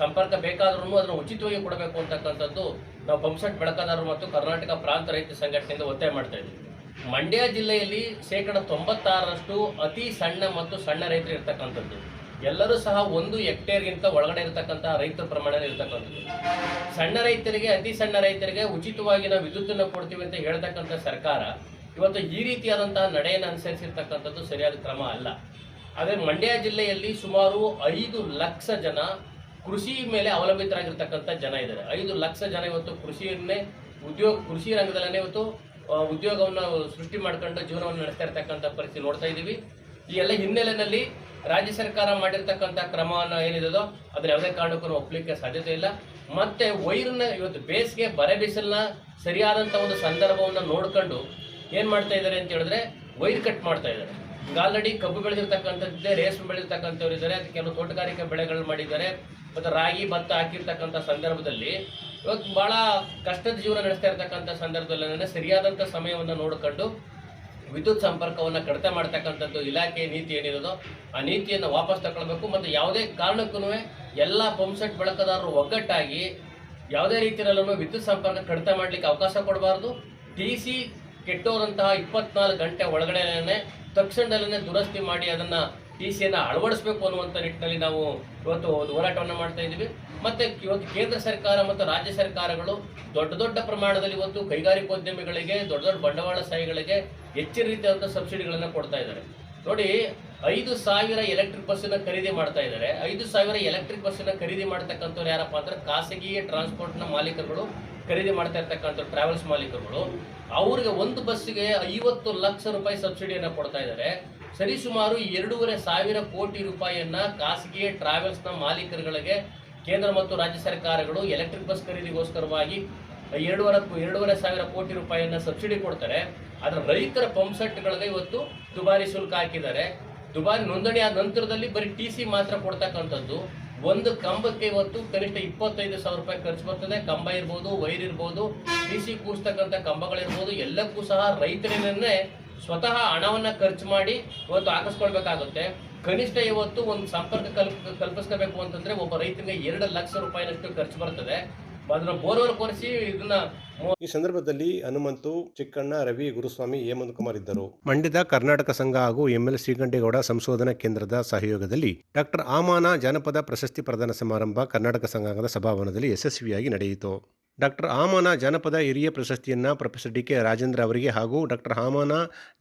ಸಂಪರ್ಕ ಬೇಕಾದ್ರೂ ಅದನ್ನು ಉಚಿತವಾಗಿ ಕೊಡಬೇಕು ಅಂತಕ್ಕಂಥದ್ದು ನಾವು ಪಂಪ್ಸೆಟ್ ಬಳಕೆದಾರರು ಮತ್ತು ಕರ್ನಾಟಕ ಪ್ರಾಂತ ರೈತ ಸಂಘಟನೆಯಿಂದ ಒತ್ತಾಯ ಮಾಡ್ತಾ ಇದ್ದೀವಿ. ಮಂಡ್ಯ ಜಿಲ್ಲೆಯಲ್ಲಿ 96% ಅತಿ ಸಣ್ಣ ಮತ್ತು ಸಣ್ಣ ರೈತರು ಇರ್ತಕ್ಕಂಥದ್ದು. ಎಲ್ಲರೂ ಸಹ 1 ಹೆಕ್ಟೇರ್ಗಿಂತ ಒಳಗಡೆ ಇರತಕ್ಕಂತಹ ರೈತರ ಪ್ರಮಾಣ ಇರತಕ್ಕಂಥದ್ದು. ಸಣ್ಣ ರೈತರಿಗೆ, ಅತಿ ಸಣ್ಣ ರೈತರಿಗೆ ಉಚಿತವಾಗಿ ನಾವು ವಿದ್ಯುತ್ತನ್ನು ಕೊಡ್ತೀವಿ ಅಂತ ಹೇಳ್ತಕ್ಕಂಥ ಸರ್ಕಾರ ಇವತ್ತು ಈ ರೀತಿಯಾದಂತಹ ನಡೆಯನ್ನು ಅನುಸರಿಸಿರ್ತಕ್ಕಂಥದ್ದು ಸರಿಯಾದ ಕ್ರಮ ಅಲ್ಲ. ಆದರೆ ಮಂಡ್ಯ ಜಿಲ್ಲೆಯಲ್ಲಿ ಸುಮಾರು 5 ಲಕ್ಷ ಜನ ಕೃಷಿ ಮೇಲೆ ಅವಲಂಬಿತರಾಗಿರ್ತಕ್ಕಂಥ ಜನ ಇದ್ದಾರೆ. 5 ಲಕ್ಷ ಜನ ಇವತ್ತು ಕೃಷಿ ರಂಗದಲ್ಲೇ ಇವತ್ತು ಉದ್ಯೋಗವನ್ನು ಸೃಷ್ಟಿ ಮಾಡ್ಕೊಂಡು ಜೀವನವನ್ನು ನಡೆಸ್ತಾ ಇರ್ತಕ್ಕಂಥ ಪರಿಸ್ಥಿತಿ ನೋಡ್ತಾ ಇದ್ದೀವಿ. ಈ ಎಲ್ಲ ಹಿನ್ನೆಲೆಯಲ್ಲಿ ರಾಜ್ಯ ಸರ್ಕಾರ ಮಾಡಿರ್ತಕ್ಕಂಥ ಕ್ರಮವನ್ನು ಏನಿದೆಯೋ ಅದನ್ನ ಯಾವುದೇ ಕಾರಣಕ್ಕೂ ಒಪ್ಪಲಿಕ್ಕೆ ಸಾಧ್ಯತೆ ಇಲ್ಲ. ಮತ್ತೆ ವೈರ್ನ ಇವತ್ತು ಬೇಸಿಗೆ ಬರೆ ಬಿಸಿಲನ್ನ ಸರಿಯಾದಂಥ ಒಂದು ಸಂದರ್ಭವನ್ನು ನೋಡ್ಕೊಂಡು ಏನು ಮಾಡ್ತಾ ಇದ್ದಾರೆ ಅಂತ ಹೇಳಿದ್ರೆ ವೈರ್ ಕಟ್ ಮಾಡ್ತಾ ಇದ್ದಾರೆ. ಈಗ ಆಲ್ರೆಡಿ ಕಬ್ಬು ಬೆಳೆದಿರ್ತಕ್ಕಂಥದ್ದೇ, ರೇಷ್ಮೆ ಬೆಳೆದಿರ್ತಕ್ಕಂಥವ್ರು ಇದ್ದಾರೆ, ಅದಕ್ಕೆ ಕೆಲವು ತೋಟಗಾರಿಕೆ ಬೆಳೆಗಳು ಮಾಡಿದ್ದಾರೆ, ಮತ್ತು ರಾಗಿ ಭತ್ತ ಹಾಕಿರ್ತಕ್ಕಂಥ ಸಂದರ್ಭದಲ್ಲಿ ಇವತ್ತು ಭಾಳ ಕಷ್ಟದ ಜೀವನ ನಡೆಸ್ತಾ ಇರ್ತಕ್ಕಂಥ ಸಂದರ್ಭದಲ್ಲಿ ಸರಿಯಾದಂಥ ಸಮಯವನ್ನು ನೋಡಿಕೊಂಡು ವಿದ್ಯುತ್ ಸಂಪರ್ಕವನ್ನು ಕಡಿತ ಮಾಡ್ತಕ್ಕಂಥದ್ದು ಇಲಾಖೆ ನೀತಿ ಏನಿರೋದೋ ಆ ನೀತಿಯನ್ನು ವಾಪಸ್ ತಗೊಳ್ಬೇಕು. ಮತ್ತು ಯಾವುದೇ ಕಾರಣಕ್ಕೂ ಎಲ್ಲ ಪಂಪ್ಸೆಟ್ ಬಳಕೆದಾರರು ಒಗ್ಗಟ್ಟಾಗಿ ಯಾವುದೇ ರೀತಿಯಲ್ಲೂ ವಿದ್ಯುತ್ ಸಂಪರ್ಕ ಕಡಿತ ಮಾಡಲಿಕ್ಕೆ ಅವಕಾಶ ಕೊಡಬಾರ್ದು. TC ಕೆಟ್ಟೋದಂತಹ 24 ಗಂಟೆ ಒಳಗಡೆನೇ ತಕ್ಷಣದಲ್ಲೇ ದುರಸ್ತಿ ಮಾಡಿ ಅದನ್ನು TCಯನ್ನು ಅಳವಡಿಸಬೇಕು ಅನ್ನುವಂಥ ನಿಟ್ಟಿನಲ್ಲಿ ನಾವು ಇವತ್ತು ಹೋರಾಟವನ್ನು ಮಾಡ್ತಾ ಇದ್ದೀವಿ. ಮತ್ತು ಇವತ್ತು ಕೇಂದ್ರ ಸರ್ಕಾರ ಮತ್ತು ರಾಜ್ಯ ಸರ್ಕಾರಗಳು ದೊಡ್ಡ ಪ್ರಮಾಣದಲ್ಲಿ ಇವತ್ತು ಕೈಗಾರಿಕೋದ್ಯಮಿಗಳಿಗೆ, ದೊಡ್ಡ ಬಂಡವಾಳಶಾಹಿಗಳಿಗೆ ಹೆಚ್ಚಿನ ರೀತಿಯಾದಂಥ ಸಬ್ಸಿಡಿಗಳನ್ನು ಕೊಡ್ತಾ ಇದ್ದಾರೆ. ನೋಡಿ, 5,000 ಎಲೆಕ್ಟ್ರಿಕ್ ಬಸ್ಸನ್ನು ಖರೀದಿ ಮಾಡ್ತಾ ಇದ್ದಾರೆ. 5,000 ಎಲೆಕ್ಟ್ರಿಕ್ ಬಸ್ಸನ್ನು ಖರೀದಿ ಮಾಡ್ತಕ್ಕಂಥವ್ರು ಯಾರಪ್ಪ ಅಂದರೆ ಖಾಸಗಿ ಟ್ರಾನ್ಸ್ಪೋರ್ಟ್ನ ಮಾಲೀಕರುಗಳು ಖರೀದಿ ಮಾಡ್ತಾ ಇರ್ತಕ್ಕಂಥ ಟ್ರಾವೆಲ್ಸ್ ಮಾಲೀಕರುಗಳು. ಅವ್ರಿಗೆ ಒಂದು ಬಸ್ಸಿಗೆ 50 ಲಕ್ಷ ರೂಪಾಯಿ ಸಬ್ಸಿಡಿಯನ್ನು ಕೊಡ್ತಾ ಇದ್ದಾರೆ. ಸರಿಸುಮಾರು 2,500 ಕೋಟಿ ರೂಪಾಯಿಯನ್ನು ಖಾಸಗಿ ಟ್ರಾವೆಲ್ಸ್ನ ಮಾಲೀಕರುಗಳಿಗೆ ಕೇಂದ್ರ ಮತ್ತು ರಾಜ್ಯ ಸರ್ಕಾರಗಳು ಎಲೆಕ್ಟ್ರಿಕ್ ಬಸ್ ಖರೀದಿಗೋಸ್ಕರವಾಗಿ 2,500 ಕೋಟಿ ರೂಪಾಯಿಯನ್ನು ಸಬ್ಸಿಡಿ ಕೊಡ್ತಾರೆ. ಆದರೆ ರೈತರ ಪಂಪ್ಸೆಟ್ಗಳಿಗೆ ಇವತ್ತು ದುಬಾರಿ ಶುಲ್ಕ ಹಾಕಿದ್ದಾರೆ. ದುಬಾರಿ ನೋಂದಣಿ ಆದ ನಂತರದಲ್ಲಿ ಬರೀ TC ಮಾತ್ರ ಕೊಡ್ತಕ್ಕಂಥದ್ದು. ಒಂದು ಕಂಬಕ್ಕೆ ಇವತ್ತು ಕನಿಷ್ಠ 25,000 ರೂಪಾಯಿ ಖರ್ಚು ಬರ್ತದೆ. ಕಂಬ ಇರ್ಬೋದು, ವೈರ್ ಇರ್ಬೋದು, PC ಕೂರಿಸ್ತಕ್ಕಂಥ ಕಂಬಗಳಿರ್ಬೋದು, ಎಲ್ಲಕ್ಕೂ ಸಹ ರೈತರನ್ನೇ ಸ್ವತಃ ಹಣವನ್ನು ಖರ್ಚು ಮಾಡಿ ಇವತ್ತು ಹಾಕಿಸ್ಕೊಳ್ಬೇಕಾಗುತ್ತೆ. ಕನಿಷ್ಠ ಇವತ್ತು ಒಂದು ಸಂಪರ್ಕ ಕಲ್ಪಿಸ್ಕೋಬೇಕು ಅಂತಂದ್ರೆ ಒಬ್ಬ ರೈತನಿಗೆ 2 ಲಕ್ಷ ರೂಪಾಯಿನಷ್ಟು ಖರ್ಚು ಬರ್ತದೆ. ಅದನ್ನ ಬೋರ್ವೆಲ್ ಕೊರೆಸಿ ಇದನ್ನ. ಈ ಸಂದರ್ಭದಲ್ಲಿ ಹನುಮಂತು, ಚಿಕ್ಕಣ್ಣ, ರವಿ, ಗುರುಸ್ವಾಮಿ, ಹೇಮಂತ್ ಕುಮಾರ್ ಇದ್ದರು. ಮಂಡ್ಯದ ಕರ್ನಾಟಕ ಸಂಘ ಹಾಗೂ ML ಶ್ರೀಕಂಠೇಗೌಡ ಸಂಶೋಧನಾ ಕೇಂದ್ರದ ಸಹಯೋಗದಲ್ಲಿ ಡಾಕ್ಟರ್ ಆಮಾನ ಜಾನಪದ ಪ್ರಶಸ್ತಿ ಪ್ರದಾನ ಸಮಾರಂಭ ಕರ್ನಾಟಕ ಸಂಘದ ಸಭಾಭವನದಲ್ಲಿ ಯಶಸ್ವಿಯಾಗಿ ನಡೆಯಿತು. ಡಾಕ್ಟರ್ ಆಮಾನ ಜಾನಪದ ಹಿರಿಯ ಪ್ರಶಸ್ತಿಯನ್ನು ಪ್ರೊಫೆಸರ್ DK ರಾಜೇಂದ್ರ ಅವರಿಗೆ ಹಾಗೂ ಡಾಕ್ಟರ್ ಆಮಾನ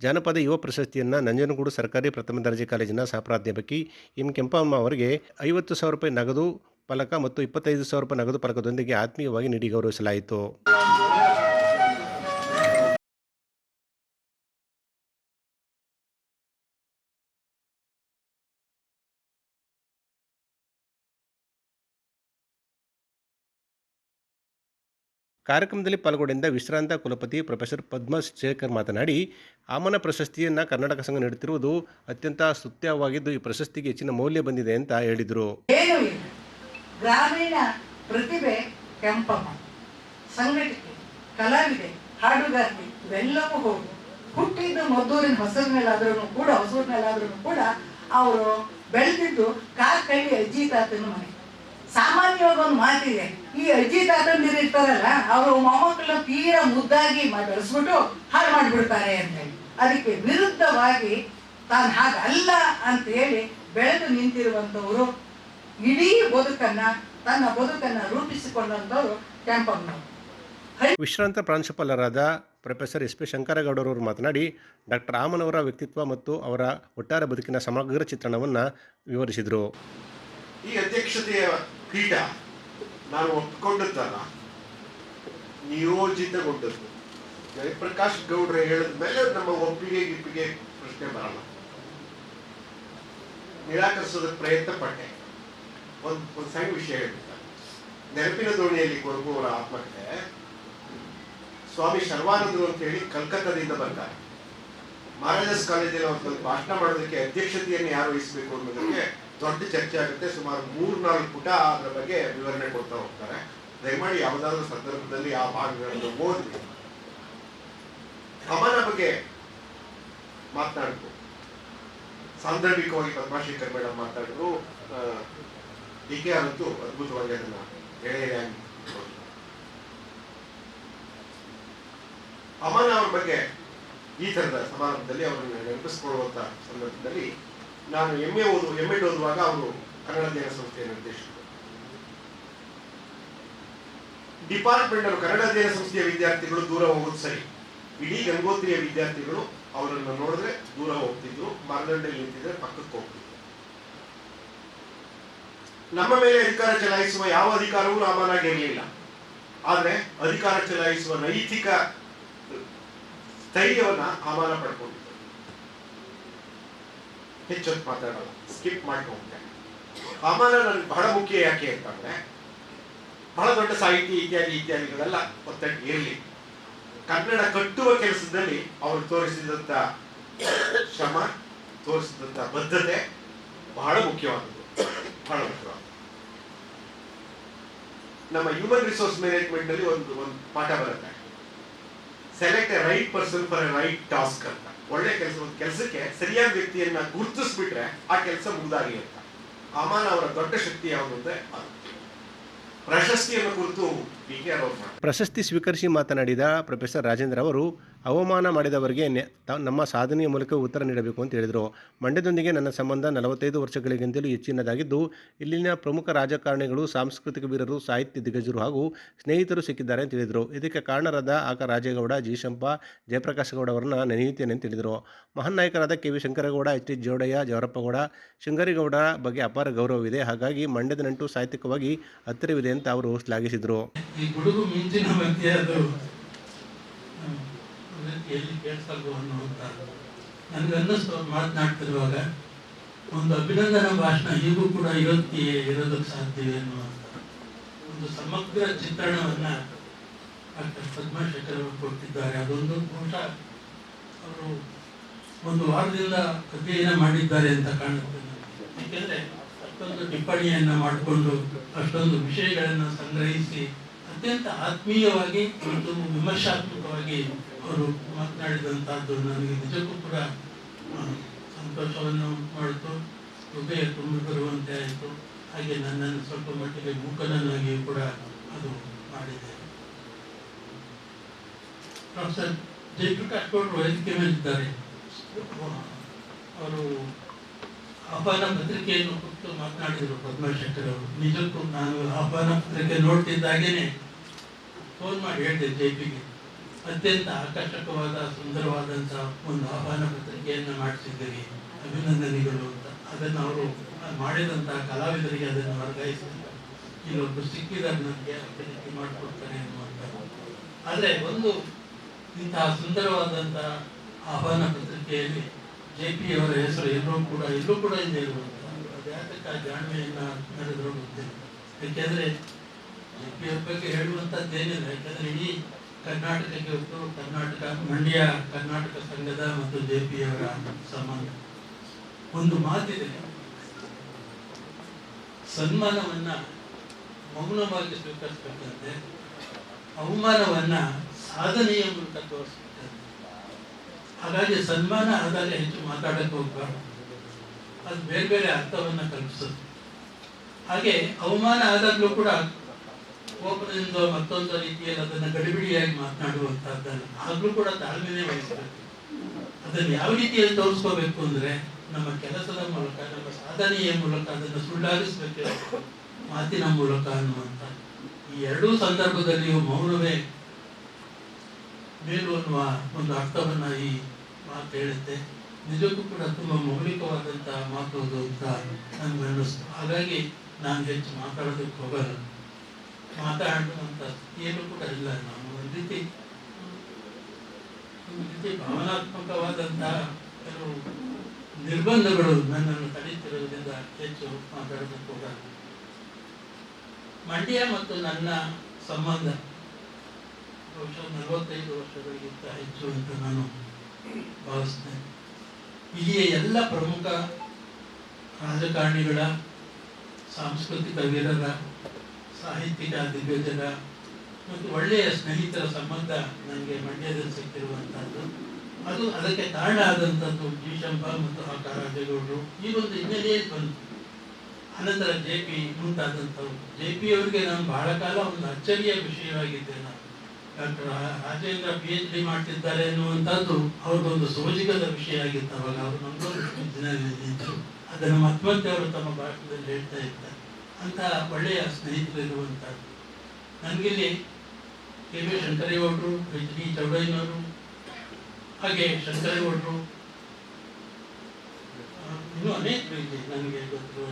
ಜಾನಪದ ಯುವ ಪ್ರಶಸ್ತಿಯನ್ನು ನಂಜನಗೂಡು ಸರ್ಕಾರಿ ಪ್ರಥಮ ದರ್ಜೆ ಕಾಲೇಜಿನ ಸಹಪ್ರಾಧ್ಯಾಪಕಿ M ಕೆಂಪಮ್ಮ ಅವರಿಗೆ 50,000 ರೂಪಾಯಿ ನಗದು ಫಲಕ ಮತ್ತು 25,000 ರೂಪಾಯಿ ನಗದು ಫಲಕದೊಂದಿಗೆ ಆತ್ಮೀಯವಾಗಿ ನೀಡಿ ಗೌರವಿಸಲಾಯಿತು. ಕಾರ್ಯಕ್ರಮದಲ್ಲಿ ಪಾಲ್ಗೊಂಡಿದ್ದ ವಿಶ್ರಾಂತ ಕುಲಪತಿ ಪ್ರೊಫೆಸರ್ ಪದ್ಮಶೇಖರ್ ಮಾತನಾಡಿ, ಆಮನ ಪ್ರಶಸ್ತಿಯನ್ನು ಕರ್ನಾಟಕ ಸಂಘ ನೀಡುತ್ತಿರುವುದು ಅತ್ಯಂತ ಸ್ತುತ್ಯವಾಗಿದ್ದು ಈ ಪ್ರಶಸ್ತಿಗೆ ಹೆಚ್ಚಿನ ಮೌಲ್ಯ ಬಂದಿದೆ ಅಂತ ಹೇಳಿದರು. ಗ್ರಾಮೀಣ ಪ್ರತಿಭೆ ಕೆಂಪಮ್ಮ, ಸಂಘಟನೆ, ಕಲಾವಿದೆ, ಹಾಡುಗಾರಿಕೆ ಇವೆಲ್ಲವೂ ಹೋಗಿ ಹುಟ್ಟಿದ್ದು ಮದ್ದೂರಿನ ಹೊಸೂರಿನಲ್ಲಾದ್ರೂ ಕೂಡ ಅವರು ಬೆಳೆದಿದ್ದು ಕೈಲಿ ಅಜ್ಜಿ ತಾತನ ಮನೆ. ಸಾಮಾನ್ಯವಾಗಿ ಒಂದು ಮಾತಿದೆ, ಈ ಅಜ್ಜಿ ತಾತಂದಿರು ಇರ್ತಾರಲ್ಲ, ಅವರು ಮೊಮ್ಮಕ್ಕಳನ್ನ ತೀರಾ ಮುದ್ದಾಗಿ ಬೆಳೆಸ್ಬಿಟ್ಟು ಹಾಳು ಮಾಡಿಬಿಡ್ತಾರೆ ಅಂತ ಹೇಳಿ, ಅದಕ್ಕೆ ವಿರುದ್ಧವಾಗಿ ತಾನು ಹಾಗಲ್ಲ ಅಂತ ಹೇಳಿ ಬೆಳೆದು ನಿಂತಿರುವಂಥವರು, ಇಡೀ ತನ್ನ ಬದುಕನ್ನ ರೂಪಿಸಿಕೊಂಡಂಥವ್ರು ಕೆಂಪಮ್ಮನವರು. ವಿಶ್ರಾಂತ ಪ್ರಾಂಶುಪಾಲರಾದ ಪ್ರೊಫೆಸರ್ SP ಶಂಕರಗೌಡರವರು ಮಾತನಾಡಿ, ಡಾಕ್ಟರ್ ಆಮನವರ ವ್ಯಕ್ತಿತ್ವ ಮತ್ತು ಅವರ ಒಟ್ಟಾರೆ ಬದುಕಿನ ಸಮಗ್ರ ಚಿತ್ರಣವನ್ನು ವಿವರಿಸಿದರು. ಈ ಅಧ್ಯಕ್ಷತೆಯ ಪೀಠ ನಾನು ಒಪ್ಪಿಕೊಂಡದ್ದಲ್ಲ, ನಿಯೋಜಿತಗೊಂಡದ್ದು. ಜಯಪ್ರಕಾಶ್ ಗೌಡ್ರೆ ಹೇಳಿದ ಮೇಲೆ ನಮ್ಮ ಒಪ್ಪಿಗೆ ಪ್ರಶ್ನೆ ಬರಲ್ಲ. ನಿರಾಕರಿಸೋದಕ್ಕೆ ಪ್ರಯತ್ನ ಪಟ್ಟೆ. ಒಂದು ಸಣ್ಣ ವಿಷಯ ಹೇಳ್ತಾರೆ. ನೆನಪಿನ ದೋಣಿಯಲ್ಲಿ ಕೊರಗುವವರ ಆತ್ಮಕಥೆ, ಸ್ವಾಮಿ ಶರ್ವಾನಂದರು ಅಂತ ಹೇಳಿ ಕಲ್ಕತ್ತಾದಿಂದ ಬರ್ತಾರೆ. ಮಹಾರಾಜಾಸ್ ಕಾಲೇಜಲ್ಲಿ ಅವ್ರ ಭಾಷಣ ಮಾಡೋದಕ್ಕೆ ಅಧ್ಯಕ್ಷತೆಯನ್ನು ಯಾರು ವಹಿಸಬೇಕು ಅನ್ನೋದಕ್ಕೆ ದೊಡ್ಡ ಚರ್ಚೆ ಆಗುತ್ತೆ. ಸುಮಾರು 3-4 ಪುಟ ಅದರ ಬಗ್ಗೆ ವಿವರಣೆ ಕೊಡ್ತಾ ಹೋಗ್ತಾರೆ. ದಯಮಾಡಿ ಯಾವುದಾದ್ರೂ ಸಂದರ್ಭದಲ್ಲಿ ಆ ಭಾಗಗಳನ್ನು ಓದಿ ಅಮನ ಬಗ್ಗೆ ಮಾತನಾಡಿದ್ರು. ಸಾಂದರ್ಭಿಕವಾಗಿ ಪದ್ಮಶೇಖರ್ ಮೇಡಮ್ ಮಾತಾಡಿದ್ರು. DK ಅಂತೂ ಅದ್ಭುತವಾಗಿ ಅದನ್ನ ಎಳೆಯಾಗಿ ಅಮನ ಅವ್ರ ಬಗ್ಗೆ ಈ ತರದ ಸಮಾರಂಭದಲ್ಲಿ ಅವರನ್ನು ನೆನಪಿಸಿಕೊಳ್ಳುವಂತ ಸಂದರ್ಭದಲ್ಲಿ ನಾನು MA ಓದುವಾಗ ಅವರು ಕನ್ನಡ ಅಧ್ಯಯನ ಸಂಸ್ಥೆಯ ನಿರ್ದೇಶಕರು. ಡಿಪಾರ್ಟ್ಮೆಂಟ್ ಅವರು ಕನ್ನಡ ಅಧ್ಯಯನ ಸಂಸ್ಥೆಯ ವಿದ್ಯಾರ್ಥಿಗಳು ದೂರ ಹೋಗೋದು ಸರಿ, ಇಡೀ ಗಂಗೋತ್ರಿಯ ವಿದ್ಯಾರ್ಥಿಗಳು ಅವರನ್ನು ನೋಡಿದ್ರೆ ದೂರ ಹೋಗ್ತಿದ್ರು, ಮರದಂಡೆಯಲ್ಲಿ ನಿಂತಿದ್ರೆ ಪಕ್ಕಕ್ಕೆ ಹೋಗ್ತಿದ್ರು. ನಮ್ಮ ಮೇಲೆ ಅಧಿಕಾರ ಚಲಾಯಿಸುವ ಯಾವ ಅಧಿಕಾರವೂ ರಾಮನಾಗಿರಲಿಲ್ಲ. ಆದ್ರೆ ಅಧಿಕಾರ ಚಲಾಯಿಸುವ ನೈತಿಕ ಸ್ಥೈರ್ಯವನ್ನ ಆಮಾನ ಪಡ್ಕೊಂಡಿದ್ದರು. ಹೆಚ್ಚೊತ್ತು ಮಾತಾಡಲ್ಲ, ಸ್ಕಿಪ್ ಮಾಡಿ ಹೋಗ್ತೇನೆ. ಆಮಾನ ನನಗೆ ಬಹಳ ಮುಖ್ಯ ಯಾಕೆ ಅಂತಂದ್ರೆ, ಬಹಳ ದೊಡ್ಡ ಸಾಹಿತಿ ಇತ್ಯಾದಿಗಳೆಲ್ಲ ಒತ್ತಡ ಇರಲಿ, ಕನ್ನಡ ಕಟ್ಟುವ ಕೆಲಸದಲ್ಲಿ ಅವರು ತೋರಿಸಿದಂತ ಶ್ರಮ, ತೋರಿಸಿದಂತ ಬದ್ಧತೆ ಬಹಳ ಮುಖ್ಯವಾದದ್ದು. ಬಹಳ ಮುಖ್ಯವಾದ ನಮ್ಮ ಹ್ಯೂಮನ್ ರಿಸೋರ್ಸ್ ಮ್ಯಾನೇಜ್ಮೆಂಟ್ ನಲ್ಲಿ ಒಂದು ಪಾಠ ಬರುತ್ತೆ, select A right person for A right task ಅಂತ. ಒಳ್ಳೆ ಕೆಲಸಕ್ಕೆ ಸರಿಯಾದ ವ್ಯಕ್ತಿಯನ್ನ ಗುರುತಿಸ್ಬಿಟ್ರೆ ಆ ಕೆಲಸ ಮುಗ್ದಾಗಿ ಅಂತ. ಆಮಾನ ಅವರ ದೊಡ್ಡ ಶಕ್ತಿ ಯಾವುದು ಅಂದ್ರೆ ಪ್ರಶಸ್ತಿಯನ್ನು ಕುರಿತು ಪ್ರಶಸ್ತಿ ಸ್ವೀಕರಿಸಿ ಮಾತನಾಡಿದ ಪ್ರೊಫೆಸರ್ ರಾಜೇಂದ್ರ ಅವರು, ಅವಮಾನ ಮಾಡಿದವರಿಗೆ ನಮ್ಮ ಸಾಧನೆಯ ಮೂಲಕ ಉತ್ತರ ನೀಡಬೇಕು ಅಂತ ಹೇಳಿದರು. ಮಂಡ್ಯದೊಂದಿಗೆ ನನ್ನ ಸಂಬಂಧ 45 ವರ್ಷಗಳಿಗಿಂತಲೂ ಹೆಚ್ಚಿನದಾಗಿದ್ದು, ಇಲ್ಲಿನ ಪ್ರಮುಖ ರಾಜಕಾರಣಿಗಳು, ಸಾಂಸ್ಕೃತಿಕ ವೀರರು, ಸಾಹಿತ್ಯ ದಿಗ್ಗಜರು ಹಾಗೂ ಸ್ನೇಹಿತರು ಸಿಕ್ಕಿದ್ದಾರೆ ಅಂತ ಹೇಳಿದರು. ಇದಕ್ಕೆ ಕಾರಣರಾದ ಆಕ ರಾಜೇಗೌಡ, ಜಿ ಶಂಪ, ಜಯಪ್ರಕಾಶ್ ಗೌಡ ಅವರನ್ನು ನೆನೆಯುತ್ತೇನೆ ಅಂತ ಹೇಳಿದರು. ಮಹಾನ್ ನಾಯಕರಾದ KV ಶಂಕರಗೌಡ, HT ಜೋಡಯ್ಯ, ಜವರಪ್ಪಗೌಡ, ಶೃಂಗೇರಿಗೌಡ ಬಗ್ಗೆ ಅಪಾರ ಗೌರವವಿದೆ. ಹಾಗಾಗಿ ಮಂಡ್ಯದ ನಂಟು ಸಾಹಿತ್ಯಿಕವಾಗಿ ಹತ್ತಿರವಿದೆ ಅಂತ ಅವರು ಶ್ಲಾಘಿಸಿದರು. ಈ ಗುಡುಗು ಮಿಂಚಿನ ಮಧ್ಯೆ ಅದು ಎಲ್ಲಿ ಕೇಳಿಸಲ್ವ ಅನ್ನುವಂತ ನನಗನ್ನಿಸ್ತು. ಅವ್ರು ಮಾತನಾಡ್ತಿರುವಾಗ ಒಂದು ಅಭಿನಂದನಾ ಭಾಷಣ ಹೀಗೂ ಕೂಡ ಇರೋದಕ್ಕೆ ಸಾಧ್ಯವೇ ಅನ್ನುವಂಥ ಒಂದು ಸಮಗ್ರ ಚಿತ್ರಣವನ್ನ ಡಾಕ್ಟರ್ ಪದ್ಮಶೇಖರ್ ಅವರು ಕೊಟ್ಟಿದ್ದಾರೆ. ಅದೊಂದು ಬಹುಶಃ ಅವರು ಒಂದು ವಾರದಿಂದ ಅಧ್ಯಯನ ಮಾಡಿದ್ದಾರೆ ಅಂತ ಕಾಣುತ್ತೆ. ಏಕೆಂದರೆ ಅಷ್ಟೊಂದು ಟಿಪ್ಪಣಿಯನ್ನು ಮಾಡಿಕೊಂಡು ಅಷ್ಟೊಂದು ವಿಷಯಗಳನ್ನು ಸಂಗ್ರಹಿಸಿ ಅತ್ಯಂತ ಆತ್ಮೀಯವಾಗಿ ಮತ್ತು ವಿಮರ್ಶಾತ್ಮಕವಾಗಿ ಅವರು ಮಾತನಾಡಿದಂಥದ್ದು ನನಗೆ ನಿಜಕ್ಕೂ ಕೂಡ ಸಂತೋಷವನ್ನು ಮಾಡಿತು, ಹೃದಯ ತುಂಬಿ ಬರುವಂತೆ ಆಯಿತು. ಹಾಗೆ ನನ್ನನ್ನು ಸ್ವಲ್ಪ ಮಟ್ಟಿಗೆ ಮೂಕನನ್ನಾಗಿಯೂ ಕೂಡ ಅದು ಮಾಡಿದೆ. ಪ್ರೊಫೆಸರ್ ಜಯಪ್ರಕಾಶ್ ಗೌಡರು ವೇದಿಕೆ ಮೇಲಿದ್ದಾರೆ. ಅವರು ಆಹ್ವಾನ ಪತ್ರಿಕೆಯನ್ನು ಕುರಿತು ಮಾತನಾಡಿದರು ಪದ್ಮಶೇಖರ್ ಅವರು. ನಿಜಕ್ಕೂ ನಾನು ಆಹ್ವಾನ ಪತ್ರಿಕೆ ನೋಡ್ತಿದ್ದಾಗೇನೆ ಫೋನ್ ಮಾಡಿ ಹೇಳಿದೆ JPಗೆ, ಅತ್ಯಂತ ಆಕರ್ಷಕವಾದ ಸುಂದರವಾದಂಥ ಒಂದು ಆಹ್ವಾನ ಪತ್ರಿಕೆಯನ್ನು ಮಾಡಿಸಿದ್ದೀರಿ, ಅಭಿನಂದನೆಗಳು ಅಂತ. ಅದನ್ನು ಅವರು ಮಾಡಿದಂತಹ ಕಲಾವಿದರಿಗೆ ಅದನ್ನು ವರ್ಗಾಯಿಸಿದ್ದಾರೆ. ಇಲ್ಲೊಬ್ಬರು ಸಿಕ್ಕಿದ್ದಾರೆ ನನಗೆ ಅಭಿನಂದನೆ ಮಾಡಿಕೊಡ್ತಾರೆ ಅನ್ನುವಂಥ. ಆದರೆ ಒಂದು ಇಂತಹ ಸುಂದರವಾದಂಥ ಆಹ್ವಾನ ಪತ್ರಿಕೆಯಲ್ಲಿ JP ಅವರ ಹೆಸರು ಎಲ್ಲೂ ಕೂಡ ಇದೆ ಇರುವಂಥ. ಅದು ಯಾತಕ್ಕೆ ಆ ಜಾಣ್ಮೆಯನ್ನು ನಡೆದ್ರು ಗೊತ್ತಿಲ್ಲ. ಯಾಕೆಂದರೆ JP ಅವ್ರ ಬಗ್ಗೆ ಹೇಳುವಂಥದ್ದೇನಿಲ್ಲ. ಯಾಕೆಂದರೆ ಇಡೀ ಕರ್ನಾಟಕಕ್ಕೆ ಹೊತ್ತು ಮಂಡ್ಯ ಕರ್ನಾಟಕ ಸಂಘದ ಮತ್ತು JP ಅವರ ಸಂಬಂಧ. ಒಂದು ಮಾತಿದೆ, ಸನ್ಮಾನವನ್ನ ಮೌನವಾಗಿ ಸ್ವೀಕರಿಸಬೇಕಂತೆ, ಅವಮಾನವನ್ನ ಸಾಧನೆಯ ಮೂಲಕ ತೋರಿಸ್ಬೇಕಂತೆ. ಹಾಗಾಗಿ ಸನ್ಮಾನ ಆದಾಗ ಹೆಚ್ಚು ಮಾತಾಡಕ್ಕೆ ಹೋಗ್ಬಾರ್ದು, ಅದು ಬೇರೆ ಬೇರೆ ಅರ್ಥವನ್ನ ಕಲ್ಪಿಸುತ್ತೆ. ಹಾಗೆ ಅವಮಾನ ಆದಾಗಲೂ ಕೂಡ ಕೋಪದಿಂದ ಮತ್ತೊಂದು ರೀತಿಯಲ್ಲಿ ಅದನ್ನು ಗಡಿಬಿಡಿಯಾಗಿ ಮಾತನಾಡುವಂತಹದ್ದಲ್ಲ. ಆಗ್ಲೂ ಕೂಡ ತಾಳ್ಮೆನೇ ವಹಿಸಬೇಕು. ಅದನ್ನು ಯಾವ ರೀತಿಯಲ್ಲಿ ತೋರಿಸ್ಕೋಬೇಕು ಅಂದ್ರೆ ನಮ್ಮ ಕೆಲಸದ ಮೂಲಕ, ನಮ್ಮ ಸಾಧನೆಯ ಮೂಲಕ ಅದನ್ನು ಸುಳ್ಳಾಗಿಸ್ಬೇಕು, ಮಾತಿನ ಮೂಲಕ ಅನ್ನುವಂಥ. ಈ ಎರಡೂ ಸಂದರ್ಭದಲ್ಲಿಯೂ ಮೌನವೇ ಮೇಲು ಅನ್ನುವ ಒಂದು ಅರ್ಥವನ್ನ ಈ ಮಾತು ಹೇಳುತ್ತೆ. ನಿಜಕ್ಕೂ ಕೂಡ ತುಂಬಾ ಮೌಲಿಕವಾದಂತಹ ಮಾತು ಅದು ಅಂತ ನನ್ಗೆ ಅನ್ನಿಸ್ತು. ಹಾಗಾಗಿ ನಾನು ಹೆಚ್ಚು ಮಾತಾಡೋದಕ್ಕೆ ಹೋಗಲ್ಲ, ಮಾತಾಡುವಂತ ಏನು ಕೂಡ ಇಲ್ಲ. ನಾನು ಒಂದು ರೀತಿ ಭಾವನಾತ್ಮಕವಾದಂತಹ ಕೆಲವು ನಿರ್ಬಂಧಗಳು ನನ್ನನ್ನು ತಡೀತಿರುವುದರಿಂದ ಹೆಚ್ಚು ಮಾತಾಡೋದಕ್ಕೆ ಹೋಗಲ್ಲ. ಮಂಡ್ಯ ಮತ್ತು ನನ್ನ ಸಂಬಂಧ ಬಹುಶಃ 45 ವರ್ಷಗಳಿಗಿಂತ ಹೆಚ್ಚು ಅಂತ ನಾನು ಭಾವಿಸ್ತೇನೆ. ಇಲ್ಲಿಯ ಎಲ್ಲ ಪ್ರಮುಖ ರಾಜಕಾರಣಿಗಳ, ಸಾಂಸ್ಕೃತಿಕ ವೀರರ, ಸಾಹಿತ್ಯಿಕ ದಿಗ್ಗಜರ ಮತ್ತು ಒಳ್ಳೆಯ ಸ್ನೇಹಿತರ ಸಂಬಂಧ ನನಗೆ ಮಂಡ್ಯದಲ್ಲಿ ಸಿಕ್ಕಿರುವಂಥದ್ದು. ಅದಕ್ಕೆ ಕಾರಣ ಆದಂಥದ್ದು ಜಿ ಶಂಭ ಮತ್ತು ಆಕ ರಾಜೇಗೌಡರು. ಈ ಒಂದು ಹಿನ್ನೆಲೆಯಲ್ಲಿ ಬಂತು. ಅನಂತರ JP ಮುಂತಾದಂಥವು. JP ಅವರಿಗೆ ನಾನು ಬಹಳ ಕಾಲ ಒಂದು ಅಚ್ಚರಿಯ ವಿಷಯವಾಗಿದ್ದೆ. ನಾನು ಡಾಕ್ಟರ್ ರಾಜೇಂದ್ರ PhD ಮಾಡ್ತಿದ್ದಾರೆ ಅನ್ನುವಂಥದ್ದು ಅವ್ರದ್ದೊಂದು ಸೋಜಿಗದ ವಿಷಯ ಆಗಿತ್ತು. ಅವಾಗ ಅವರು ನಮ್ಮದು ಅದನ್ನು ಮತ್ತೆ ಅವರು ತಮ್ಮ ಭಾಷಣದಲ್ಲಿ ಹೇಳ್ತಾ ಇರ್ತಾರೆ. ಅಂತ ಒಳ್ಳೆಯ ಸ್ನೇಹಿತರು ಇರುವಂಥದ್ದು. ನನಗಿಲ್ಲಿ KV ಶಂಕರೇಗೌಡರು, HB ಚೌಡಯ್ಯನವರು, ಹಾಗೆ ಶಂಕರೇಗೌಡರು, ಇನ್ನೂ ಅನೇಕರು ಇಲ್ಲಿ ನನಗೆ ಗೊತ್ತು.